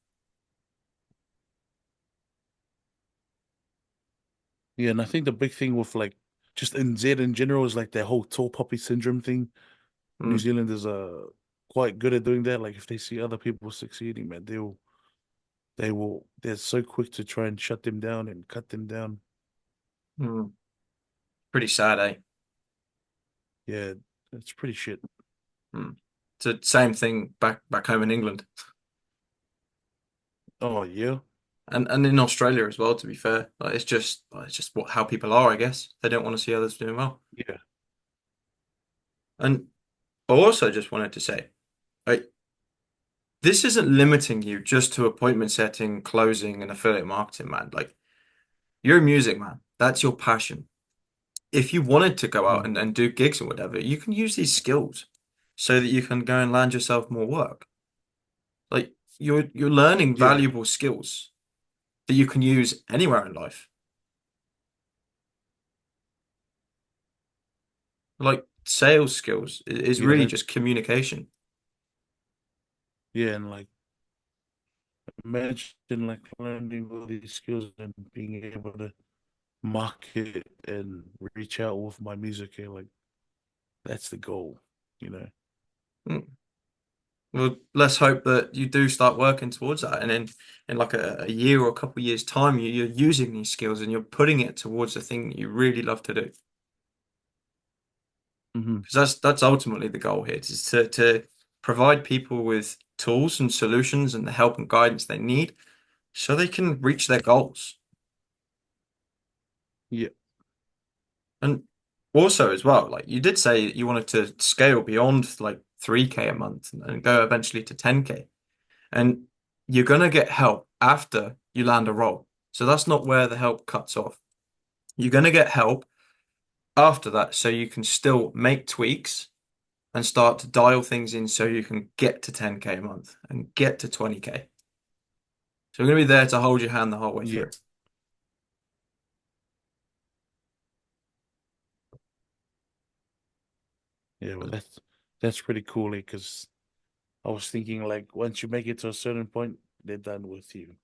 Yeah, and I think the big thing with like just in Z in general is like that whole tall poppy syndrome thing. New Mm, Zealanders are quite good at doing that. Like if they see other people succeeding, man, they're so quick to try and shut them down and cut them down. mm. Pretty sad, eh? Yeah, it's pretty shit. Mm. It's the same thing back home in England Oh yeah, and in Australia as well. To be fair, like it's just what how people are, I guess. They don't want to see others doing well. yeah. And I also just wanted to say, like, this isn't limiting you just to appointment setting, closing, and affiliate marketing, man. Like, you're a music man. That's your passion. If you wanted to go out Mm. and do gigs or whatever, you can use these skills so that you can go and land yourself more work. Like, you're learning Yeah, valuable skills that you can use anywhere in life. Like, sales skills is yeah, really just communication. yeah, and like imagine like learning all these skills and being able to market and reach out with my music. And like that's the goal, you know. Mm. Well, let's hope that you do start working towards that, and in like a year or a couple of years' time, you're using these skills and you're putting it towards the thing that you really love to do. Hmm. Because that's ultimately the goal here, is to provide people with tools and solutions and the help and guidance they need so they can reach their goals. Yeah. And also as well, like you did say you wanted to scale beyond like 3K a month and go eventually to 10K. And you're gonna get help after you land a role. So that's not where the help cuts off. You're gonna get help after that so you can still make tweaks and start to dial things in so you can get to 10K a month and get to 20K. So we're going to be there to hold your hand the whole way Yeah. through. Yeah, well that's pretty cool because I was thinking like once you make it to a certain point, they're done with you.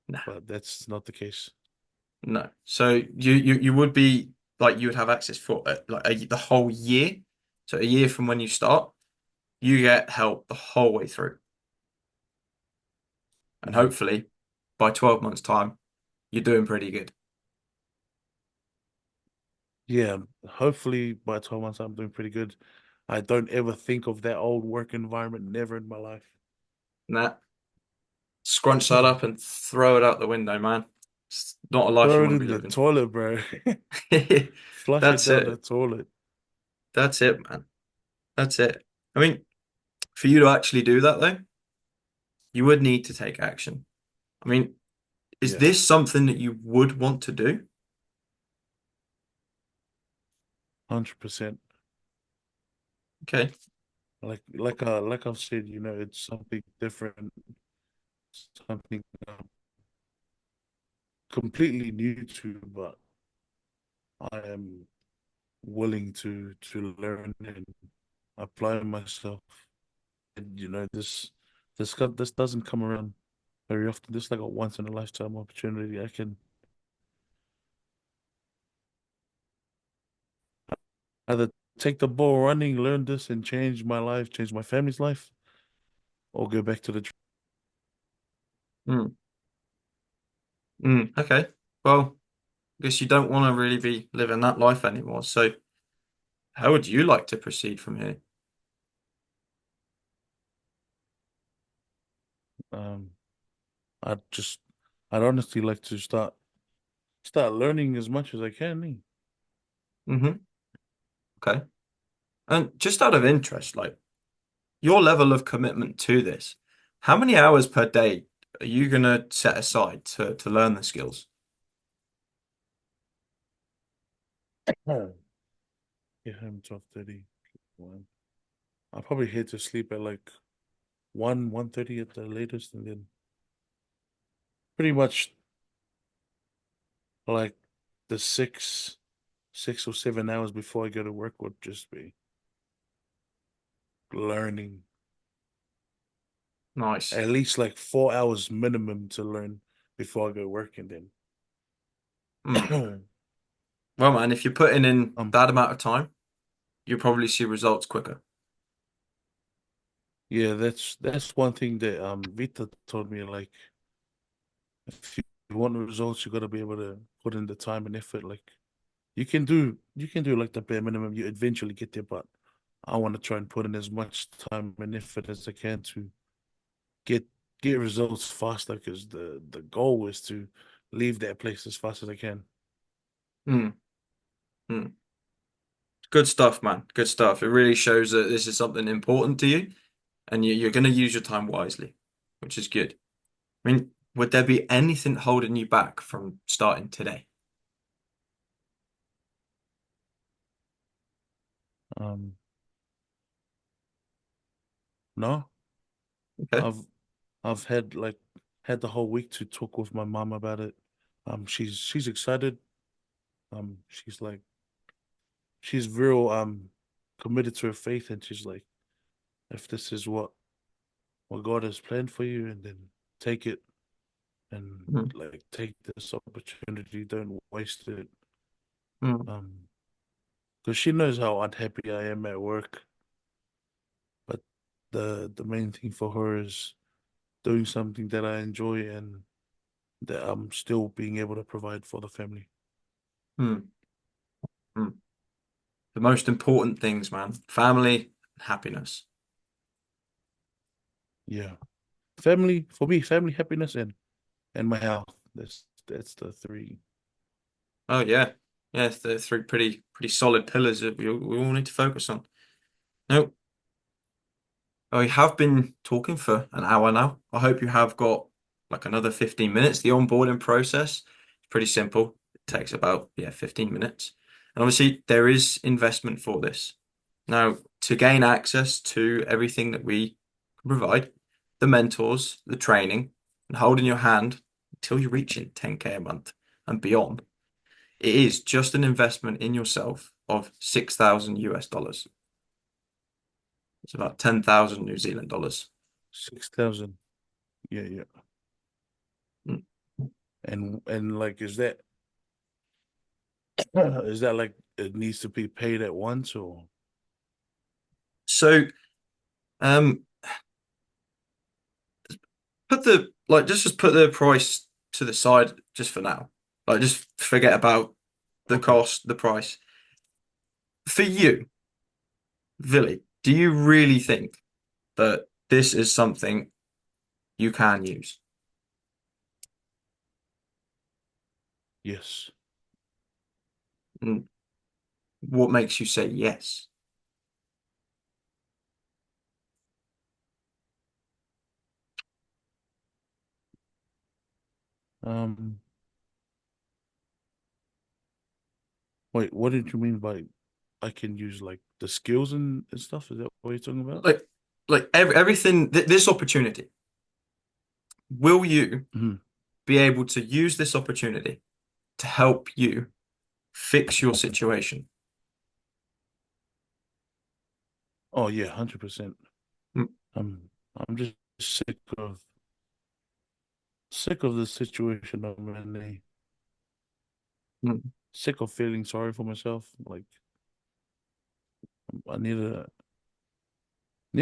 No, But that's not the case. no. So you would be like you would have access for the whole year. So a year from when you start, you get help the whole way through. And Hmm. hopefully by 12 months' time, you're doing pretty good. Yeah, hopefully by 12 months I'm doing pretty good. I don't ever think of that old work environment, never in my life. Nah, scrunch that up and throw it out the window, man. It's not a life you Throw it want to in be the living. toilet, bro. Flush it That's down the it. toilet. That's it, man. That's it. I mean, for you to actually do that, though, you would need to take action. I mean, is Yeah, this something that you would want to do? 100%. Okay. Like I've said, it's something different, something I'm completely new to, but I am willing to learn and apply myself. And this doesn't come around very often. This is like a once in a lifetime opportunity. I can either take the ball running, learn this, and change my life, change my family's life, or go back to the. Mm. Mm. Okay. Well, I guess you don't want to really be living that life anymore. So, how would you like to proceed from here? Um, I'd just, I'd honestly like to start learning as much as I can. Hmm. Okay. And just out of interest, like your level of commitment to this, how many hours per day are you gonna set aside to learn the skills? Oh. Get home 12:30. I probably head to sleep at like 1:30 at the latest, and then pretty much like the 6 or 7 hours before I go to work would just be learning. Nice. At least like 4 hours minimum to learn before I go work, and Mm. then Well, man, if you're putting in um that amount of time, you'll probably see results quicker. yeah, that's one thing that Vita told me, like if you want results, you gotta be able to put in the time and effort. Like you can do like the bare minimum, you eventually get there, but I want to try and put in as much time and effort as I can to get get results faster, because the goal is to leave that place as fast as I can. Mm. Mm. Good stuff, man. Good stuff. It really shows that this is something important to you, and you're going to use your time wisely, which is good. I mean, would there be anything holding you back from starting today? Um, no, Okay. I've I've had the whole week to talk with my mom about it. She's excited. She's like she's real committed to her faith, and she's like, if this is what God has planned for you, and then take it, and Mm. like take this opportunity, don't waste it. Mm. Um, because she knows how unhappy I am at work, but the main thing for her is doing something that I enjoy and that I'm still being able to provide for the family. Mm. Mm. The most important things, man. Family and happiness. Yeah. Family, for me, family, happiness, and my health. That's the three. Oh yeah. Yeah, the three pretty solid pillars that we all need to focus on. No, we have been talking for an hour now. I hope you have got like another 15 minutes. The onboarding process is pretty simple. It takes about, 15 minutes. And obviously, there is investment for this. Now, to gain access to everything that we can provide, the mentors, the training, and holding your hand until you're reaching 10K a month and beyond, it is just an investment in yourself of 6,000 US dollars. It's about 10,000 New Zealand dollars. 6,000. Yeah, yeah. Mm. And like, is that like it needs to be paid at once, or? So, um, put the like just put the price to the side just for now. Like, just forget about the Okay. cost, the price. For you, Villy, do you really think that this is something you can use? Yes. And what makes you say yes? Um, Wait, what did you mean by I can use like the skills and stuff? Is that what you're talking about? Like, everything, this opportunity, will you Mhm. be able to use this opportunity to help you fix your situation? Oh yeah, 100%. Mm. I'm just sick of the situation I'm in. Mm. Sick of feeling sorry for myself. Like I need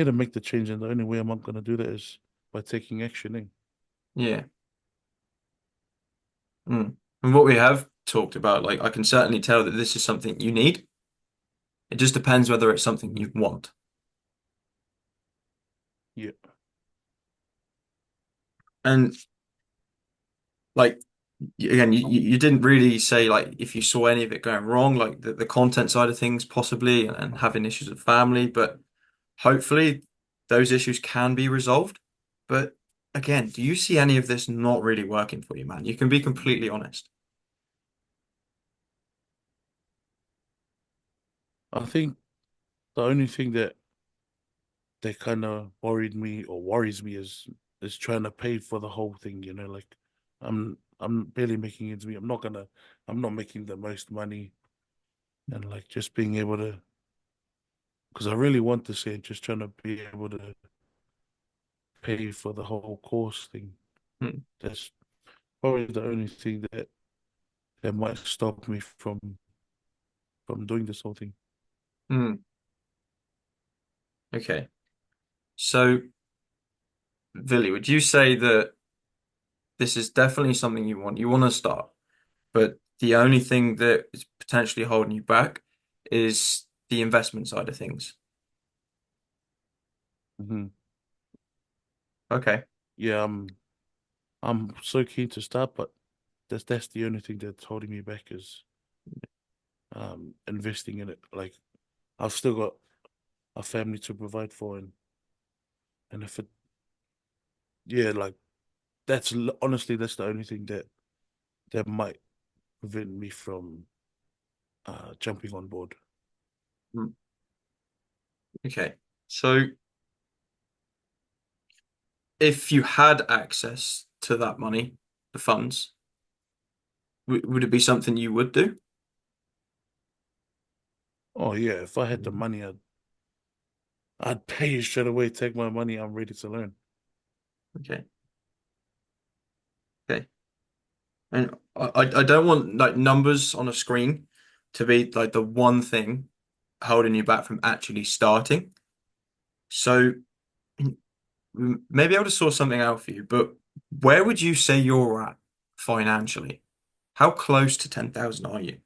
to make the change, and the only way I'm not gonna do that is by taking action. Eh? Yeah. Mm. And what we have talked about, like, I can certainly tell that this is something you need. It just depends whether it's something you want. Yeah. And like, again, you didn't really say like if you saw any of it going wrong, like the content side of things possibly, and having issues with family, but hopefully those issues can be resolved. But again, do you see any of this not really working for you, man? You can be completely honest. I think the only thing that they kind of worried me or worries me is trying to pay for the whole thing. Like I'm barely making ends meet. I'm not making the most money, and like just being able to, because I really want to say, just trying to be able to pay for the whole course thing. Mm, That's probably the only thing that might stop me from doing this whole thing. mm, okay. So, Vili, would you say that this is definitely something you want? You want to start, but the only thing that is potentially holding you back is the investment side of things. Hmm. Okay. Yeah, I'm so keen to start, but that's the only thing that's holding me back is investing in it. Like I've still got a family to provide for, and if it yeah, like honestly that's the only thing that might prevent me from jumping on board. Mm, okay. So, if you had access to that money, the funds, w would it be something you would do? Oh yeah, if I had the money, I'd pay you straight away. Take my money. I'm ready to learn. Okay. Okay. And I don't want like numbers on a screen to be like the one thing holding you back from actually starting. So maybe I'll just sort something out for you, but where would you say you're at financially? How close to 10,000 are you?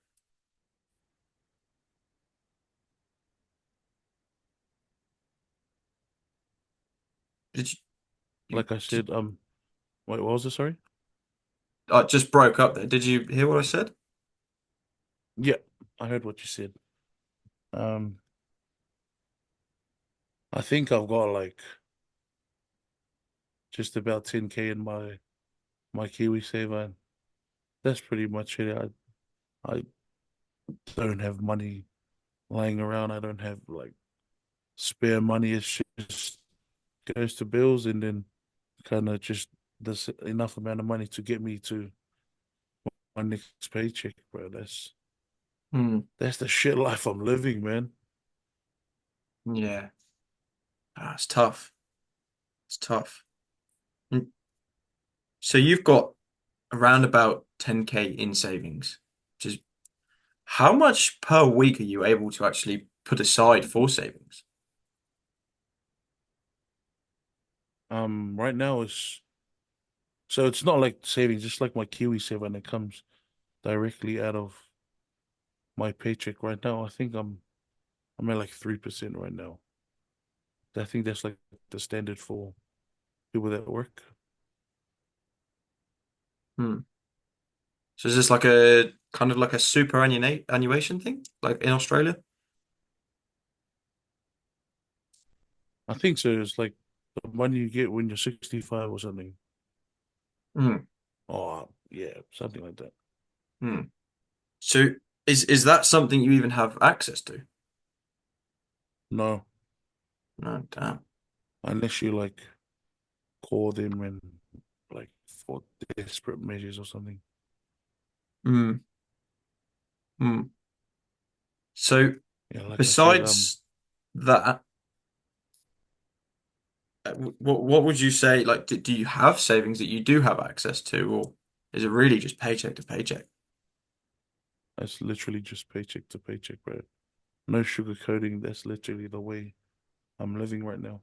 Did Like I did, said, wait, what was it? Sorry. I just broke up there. Did you hear what I said? Yeah, I heard what you said. Um, I think I've got like just about 10K in my Kiwi saver. And that's pretty much it. I don't have money lying around. I don't have like spare money. It's just goes to bills and then kind of just there's enough amount of money to get me to my next paycheck, bro. Hmm. That's the shit life I'm living, man. Yeah. It's tough. It's tough. Mm. So you've got around about 10K in savings, which is how much per week are you able to actually put aside for savings? Right now it's not like savings, just like my Kiwi saver, and it comes directly out of my paycheck. Right now, I think I'm at like 3% right now. I think that's like the standard for people that work. Hmm. So is this like a kind of like a superannuation thing, like in Australia? I think so. It's like the money you get when you're 65 or something. Hmm. Oh, yeah, something like that. Hmm. So is that something you even have access to? No, No, damn. unless you like call them and like for desperate measures or something. Hmm. Hmm. So Yeah, like I said, besides that, what would you say? Like, do you have savings that you do have access to, or is it really just paycheck to paycheck? it's literally just paycheck to paycheck, bro. No sugarcoating. That's literally the way I'm living right now.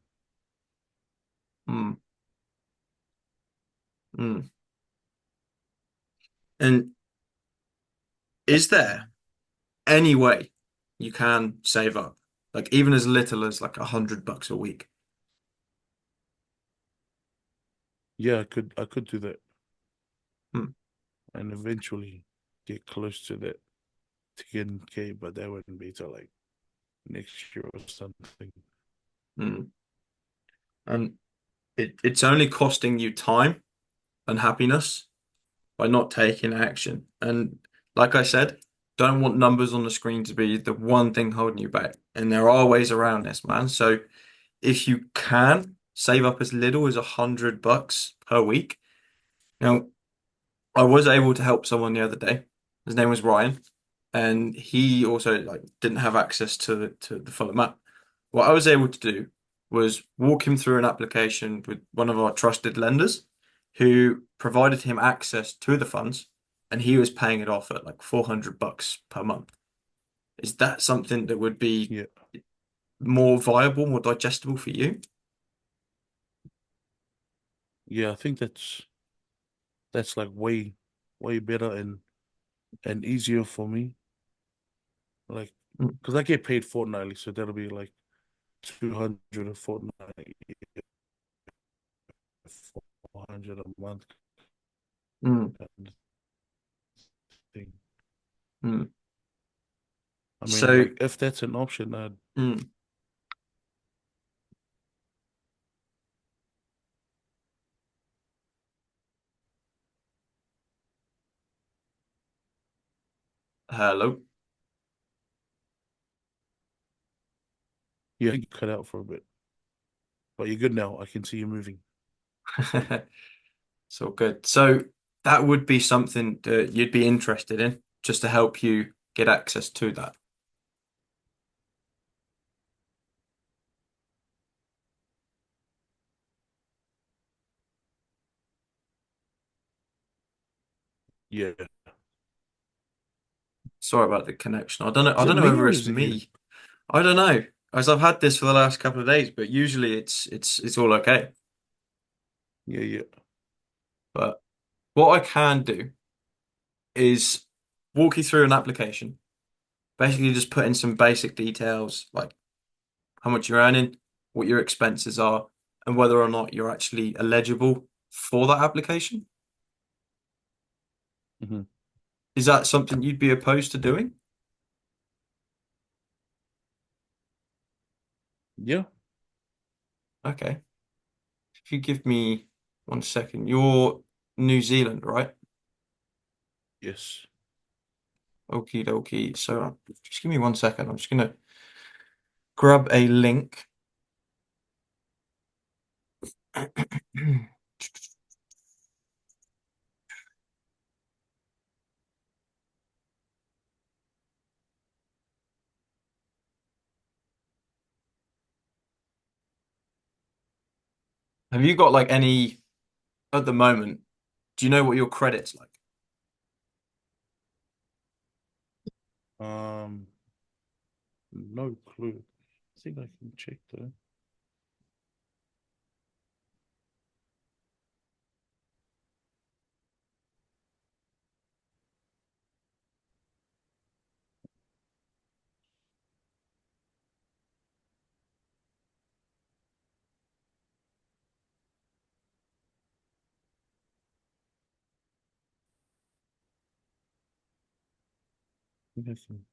Hmm. Hmm. And is there any way you can save up, like even as little as like $100 a week? Yeah, I could do that Hmm. and eventually get close to that 10K, but that wouldn't be till like next year or something. Hmm. And it's only costing you time and happiness by not taking action. And like I said, don't want numbers on the screen to be the one thing holding you back. And there are ways around this, man. So if you can, save up as little as $100 per week. Now, I was able to help someone the other day. His name was Ryan, and he also like didn't have access to the full amount. What I was able to do was walk him through an application with one of our trusted lenders who provided him access to the funds, and he was paying it off at like $400 per month. Is that something that would be Yeah. more viable, more digestible for you? Yeah, I think that's like way better and easier for me. Like, Mm, because I get paid fortnightly, so that'll be like 200 a fortnight, 400 a month mm, kind of thing. mm. I mean, So, like if that's an option, mm, hello. yeah, you cut out for a bit, but you're good now. I can see you moving. It's all good. So that would be something that you'd be interested in, just to help you get access to that. Yeah. Sorry about the connection. I don't know. I Is it don't know me whether or it's is it you? me. I don't know. As I've had this for the last couple of days, but usually it's all okay. Yeah, yeah. But what I can do is walk you through an application. Basically, just put in some basic details like how much you're earning, what your expenses are, and whether or not you're actually eligible for that application. Hmm. Is that something you'd be opposed to doing? Yeah. Okay. If you give me 1 second, you're New Zealand, right? Yes. Okie dokie. So just give me 1 second. I'm just gonna grab a link. Have you got like any at the moment? Do you know what your credit's like? Um, no clue. I think I can check though. I think I can.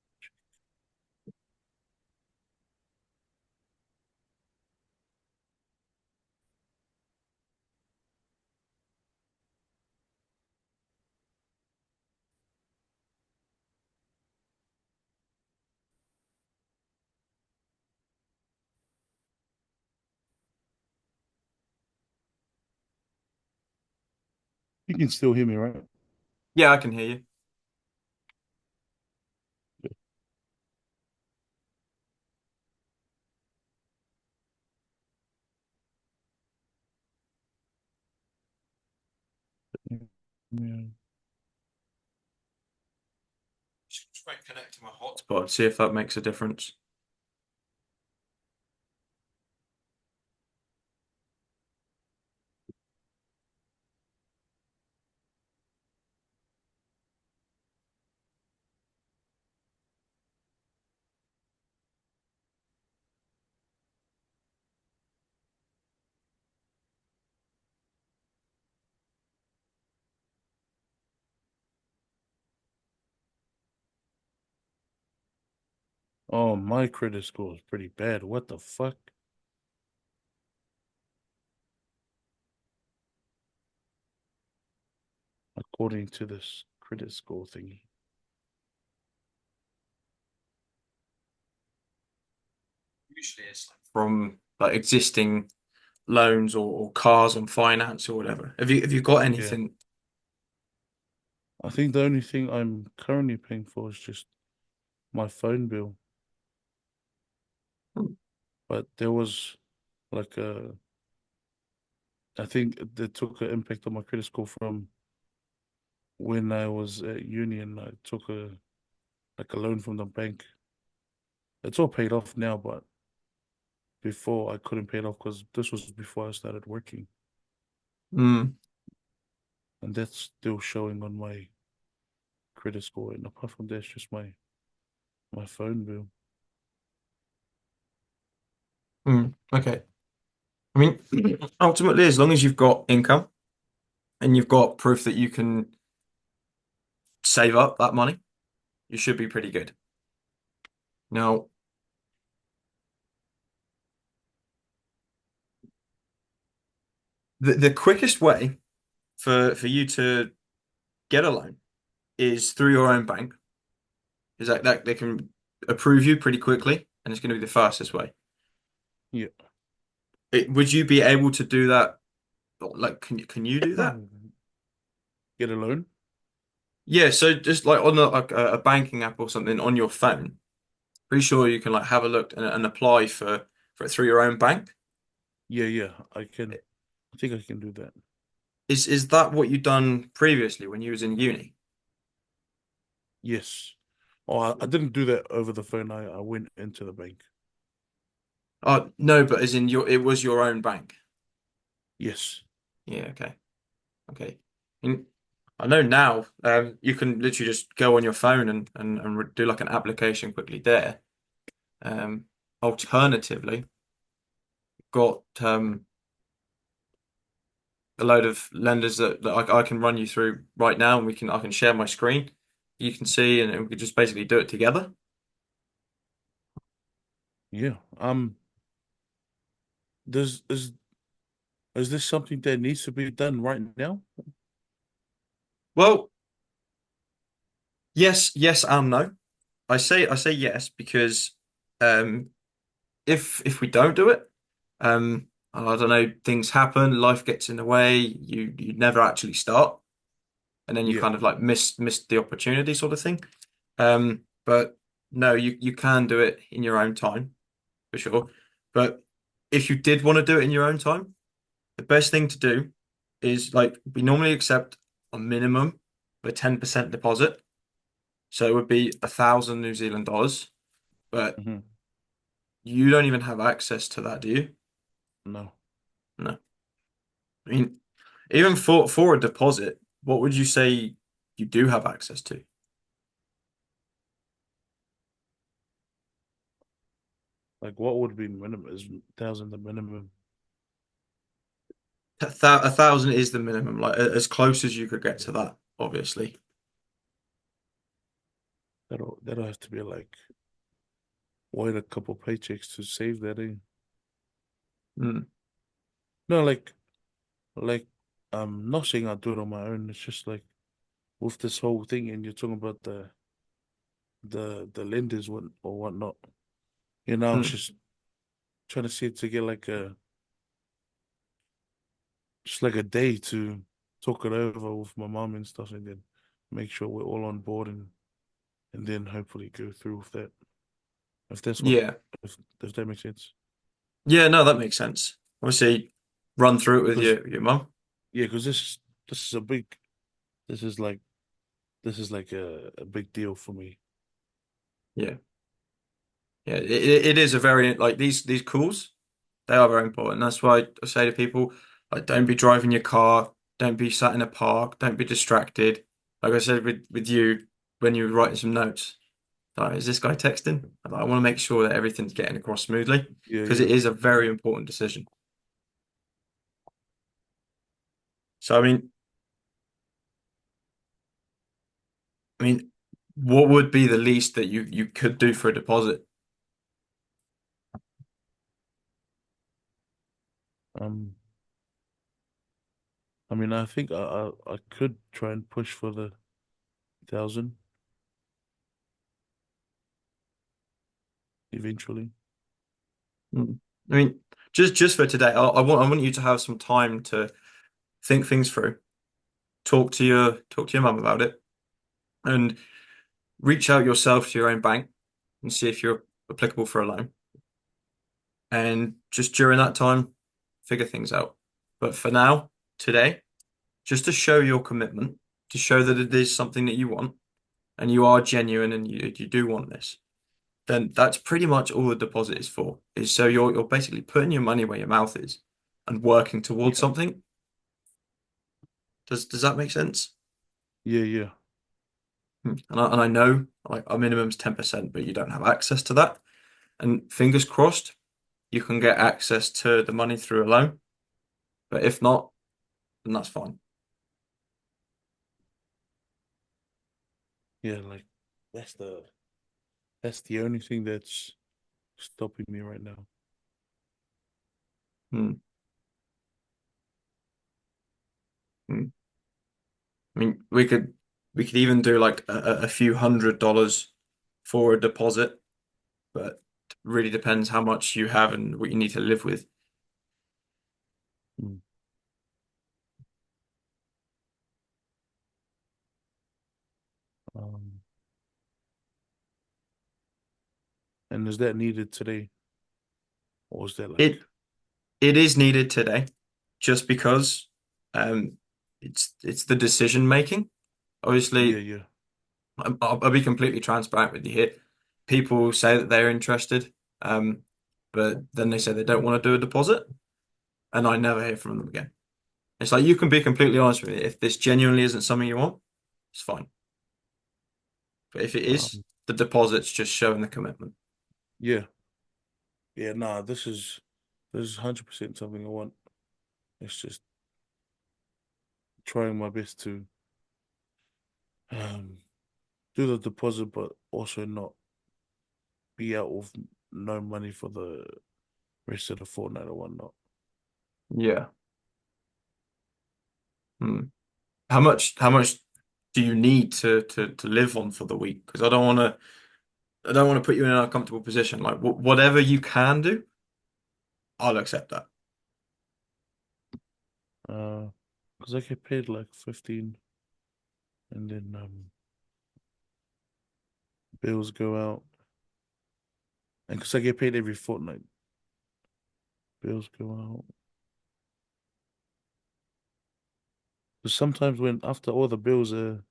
You can still hear me, right? Yeah, I can hear you. Yeah. Just try connecting my hotspot, see if that makes a difference. Oh, my credit score is pretty bad. What the fuck? According to this credit score thingy. Usually it's like from like existing loans or cars on finance or whatever? Have you got Yeah. anything? I think the only thing I'm currently paying for is just my phone bill. But there was like I think they took an impact on my credit score from when I was at uni and I took a loan from the bank. It's all paid off now, but before I couldn't pay it off because this was before I started working, Mm, and that's still showing on my credit score. And apart from that, it's just my phone bill. okay. I mean, ultimately, as long as you've got income and you've got proof that you can save up that money, you should be pretty good. Now, the quickest way for you to get a loan is through your own bank. Is that they can approve you pretty quickly, and it's going to be the fastest way. Yeah. Would you be able to do that? Like, can you do that? Get a loan? Yeah, so just like on a banking app or something on your phone, pretty sure you can like have a look and apply for it through your own bank. Yeah, yeah, I can. I think I can do that. Is that what you done previously when you was in uni? Yes. Oh, I didn't do that over the phone. I went into the bank. Oh no, but as in it was your own bank. Yes. Yeah, okay, okay. And I know now, you can literally just go on your phone and do like an application quickly there. Um, Alternatively, got a load of lenders that I can run you through right now, and I can share my screen. You can see, and we could just basically do it together. Yeah. Does is this something that needs to be done right now? Well, yes, and no. I say yes because um, if we don't do it, I don't know, things happen, life gets in the way, you never actually start, and then you Yeah. kind of like miss the opportunity sort of thing. But no, you can do it in your own time for sure. But if you did want to do it in your own time, the best thing to do is like we normally accept a minimum of a 10% deposit. So it would be 1,000 New Zealand dollars, but Hmm. you don't even have access to that, do you? No. No. I mean, even for a deposit, what would you say you do have access to? Like what would be minimum? Is 1,000 the minimum? 1,000 is the minimum, like as close as you could get to that, obviously. That'll have to be like wait a couple paychecks to save that in. Mm. No, like not saying I'll do it on my own. It's just like with this whole thing, and you're talking about the lenders or whatnot. You know, I was Mm. just trying to see to get like a just like a day to talk it over with my mom and stuff, and then make sure we're all on board and then hopefully go through with that. If that's what Yeah. if that makes sense. Yeah, no, that makes sense. Obviously, run through it with Because your mum. yeah, because this is a big this is like this is like a big deal for me. Yeah. Yeah, it is a very like these calls, they are very important. That's why I say to people, like, don't be driving your car, don't be sat in a park, don't be distracted. Like I said with you when you were writing some notes, like, is this guy texting? I want to make sure that everything's getting across smoothly Yeah, because it yeah. is a very important decision. So I mean, what would be the least that you could do for a deposit? Um, I mean, I think I could try and push for the 1,000 eventually. Mm. I mean, just for today, I want you to have some time to think things through, talk to your mum about it, and reach out yourself to your own bank and see if you're applicable for a loan. And just during that time, figure things out. But for now, today, just to show your commitment, to show that it is something that you want and you are genuine and you do want this, then that's pretty much all the deposit is for. Is so you're basically putting your money where your mouth is and working towards Yeah. something. Does that make sense? Yeah, yeah. And I know like our minimum's 10%, but you don't have access to that. And fingers crossed, you can get access to the money through a loan. But if not, then that's fine. Yeah, like that's the that's the only thing that's stopping me right now. Hmm. Hmm. I mean, we could even do like a few $100 for a deposit, but it really depends how much you have and what you need to live with. Mm. Um, and is that needed today, or is that like, It it is needed today, just because um it's the decision making. yeah, Obviously, yeah, I'll be completely transparent with you here. People say that they're interested, but then they say they don't want to do a deposit, and I never hear from them again. It's like you can be completely honest with me. If this genuinely isn't something you want, it's fine. But if it is, um, the deposit's just showing the commitment. yeah, yeah. Nah, this is 100% something I want. It's just trying my best to um do the deposit, but also not be out of no money for the rest of the fortnight or whatnot. Yeah. Hmm. How much do you need to live on for the week? Because I don't want to put you in an uncomfortable position. Like whatever you can do, I'll accept that. Uh, because I get paid like 15, and then bills go out, and because I get paid every fortnight, bills go out. Because sometimes when after all the bills are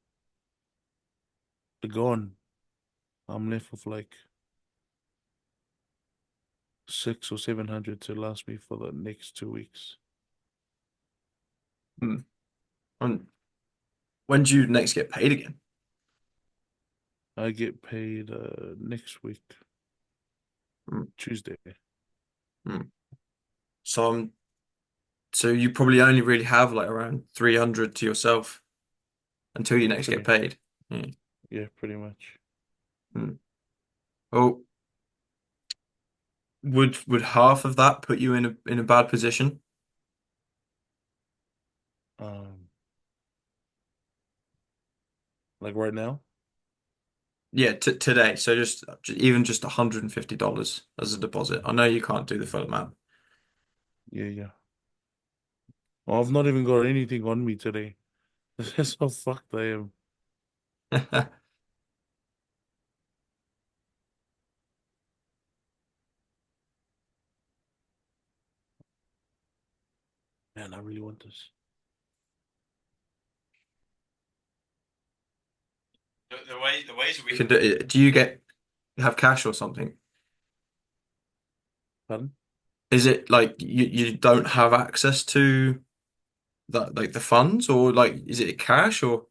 gone, I'm left with like 600 or 700 to last me for the next 2 weeks. Hmm. And when do you next get paid again? I get paid next week, Hmm. Tuesday. Hmm. So so you probably only really have like around 300 to yourself until you next get Pretty, paid. Yeah. yeah, pretty much. Hmm. Well, would half of that put you in a bad position? Um, like right now. Yeah, t today. So even just $150 as a deposit. I know you can't do the full amount. Yeah, yeah. Well, I've not even got anything on me today. That's how fucked I am. Man, I really want this. The ways that we can do it. Do you have cash or something? Pardon? Is it like you don't have access to that like the funds or like is it cash or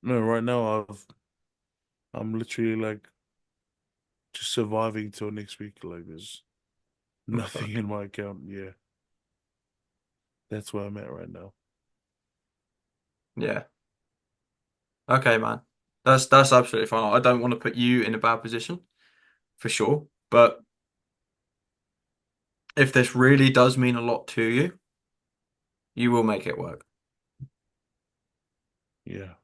No, right now I'm literally like just surviving till next week. Like there's oh, nothing fuck. in my account. Yeah, that's where I'm at right now. Yeah. Okay, man. That's absolutely fine. I don't want to put you in a bad position for sure. But if this really does mean a lot to you, you will make it work. Yeah.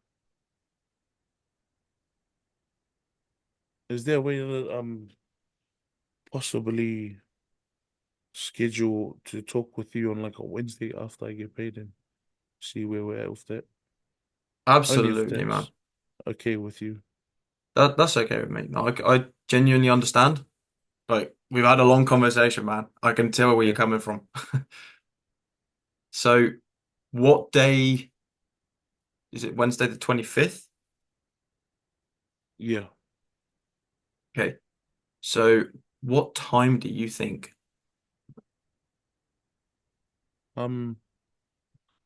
Is there a way that possibly schedule to talk with you on like a Wednesday after I get paid and see where we're at with that. Only if Absolutely, man. that's okay with you. That's okay with me. No, I genuinely understand. Like we've had a long conversation, man. I can tell where you're Yeah, coming from. So, what day is it? Wednesday the 25th? yeah. Okay. So, what time do you think? Um,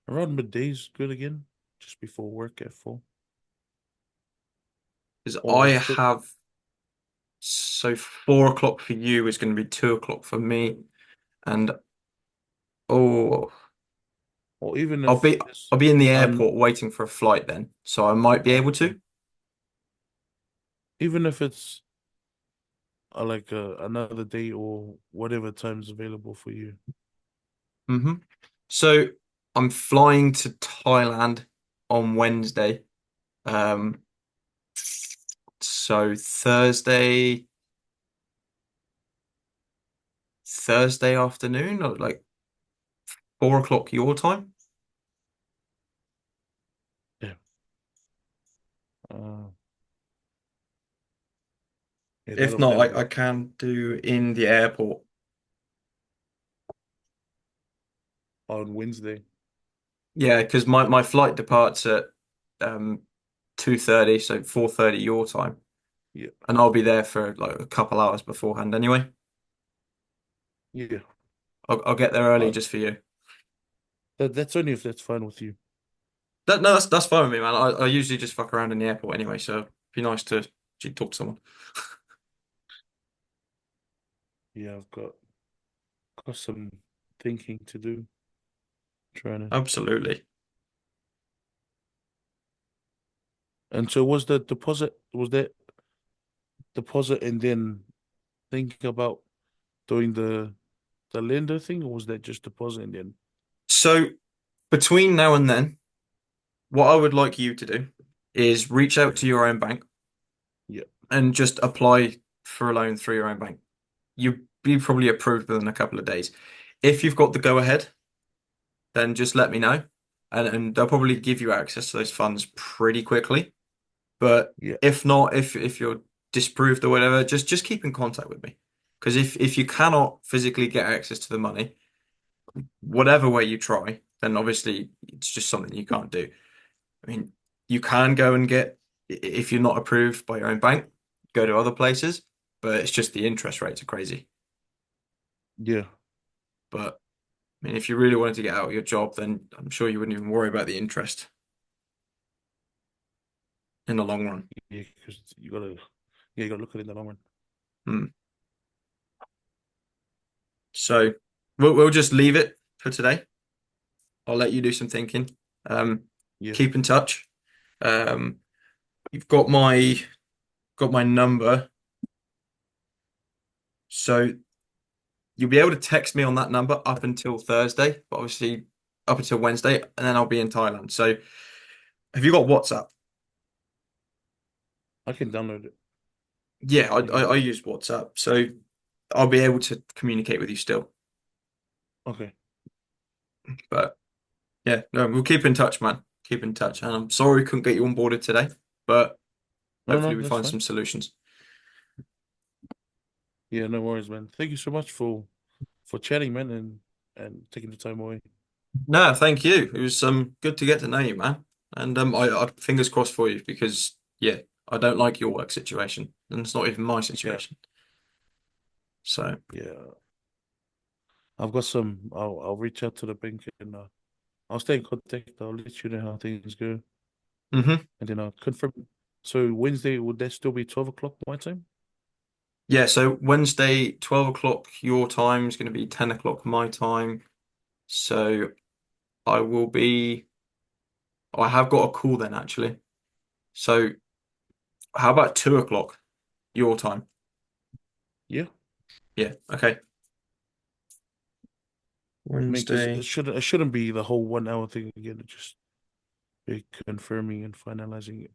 Around midday's good again, just before work at 4. Because I Or th have, so 4 o'clock for you is going to be 2 o'clock for me, and oh, or even I'll if be it's I'll be in the an airport waiting for a flight then, so I might be able okay, to. even if it's like another day or whatever time's available for you. hmm So I'm flying to Thailand on Wednesday. Um, so Thursday afternoon, or like 4 o'clock your time. Yeah. Uh, yeah, If not, that'll I work can do in the airport. on Wednesday. Yeah, because my flight departs at um 2:30, so 4:30 your time, Yeah, and I'll be there for like a couple hours beforehand anyway. yeah. I'll get there early Uh, just for you. that's only if that's fine with you. No, that's fine with me, man. I usually just fuck around in the airport anyway, so it'd be nice to actually talk to someone. Yeah, I've got some thinking to do. Trying to. Absolutely. And so was that deposit and then thinking about doing the lender thing, or was that just deposit and then So between now and then, what I would like you to do is reach out yeah, to your own bank yeah, and just apply for a loan through your own bank. You'll be probably approved within a couple of days. If you've got the go ahead, then just let me know. And they'll probably give you access to those funds pretty quickly. But yeah, if not, if you're disproved or whatever, just keep in contact with me. Because if you cannot physically get access to the money, whatever way you try, then obviously it's just something you can't do. I mean, you can go and get, if you're not approved by your own bank, go to other places, but it's just the interest rates are crazy. yeah, But I mean, if you really wanted to get out of your job, then I'm sure you wouldn't even worry about the interest in the long run. yeah, because you gotta look at it in the long run. Hmm. So we'll just leave it for today. I'll let you do some thinking. Um, Yeah, keep in touch. Um, you've got my number, so you'll be able to text me on that number up until Thursday, but obviously up until Wednesday, and then I'll be in Thailand. So have you got WhatsApp? I can download it. Yeah, I, I can I, I download. use WhatsApp, so I'll be able to communicate with you still. Okay. But yeah, no, we'll keep in touch, man. Keep in touch. And I'm sorry we couldn't get you onboarded today, but No, hopefully no, we that's find fine. some solutions. Yeah, no worries, man. Thank you so much for chatting, man, and taking the time away. No, thank you. It was good to get to know you, man. And I fingers crossed for you because yeah, I don't like your work situation, and it's not even my Yeah, situation. So, yeah. I've got some. I'll reach out to the bank and I'll stay in contact. I'll let you know how things go, hmm and then I'll confirm. So Wednesday, would that still be 12 o'clock my time? Yeah, so Wednesday, 12 o'clock your time is going to be 10 o'clock my time. So I will be, I have got a call then actually. So how about 2 o'clock your time? Yeah. Yeah, okay. I mean, because Wednesday. it shouldn't be the whole 1 hour thing again. It just be confirming and finalizing it.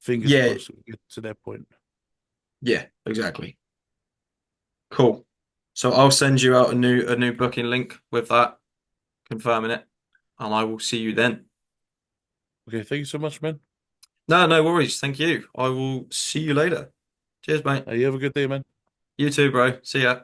Fingers Yeah, crossed we get to that point. yeah, exactly. Cool. So I'll send you out a new booking link with that, confirming it, and I will see you then. Okay, thank you so much, man. No, no worries. Thank you. I will see you later. Cheers, mate. You have a good day, man. You too, bro. See ya.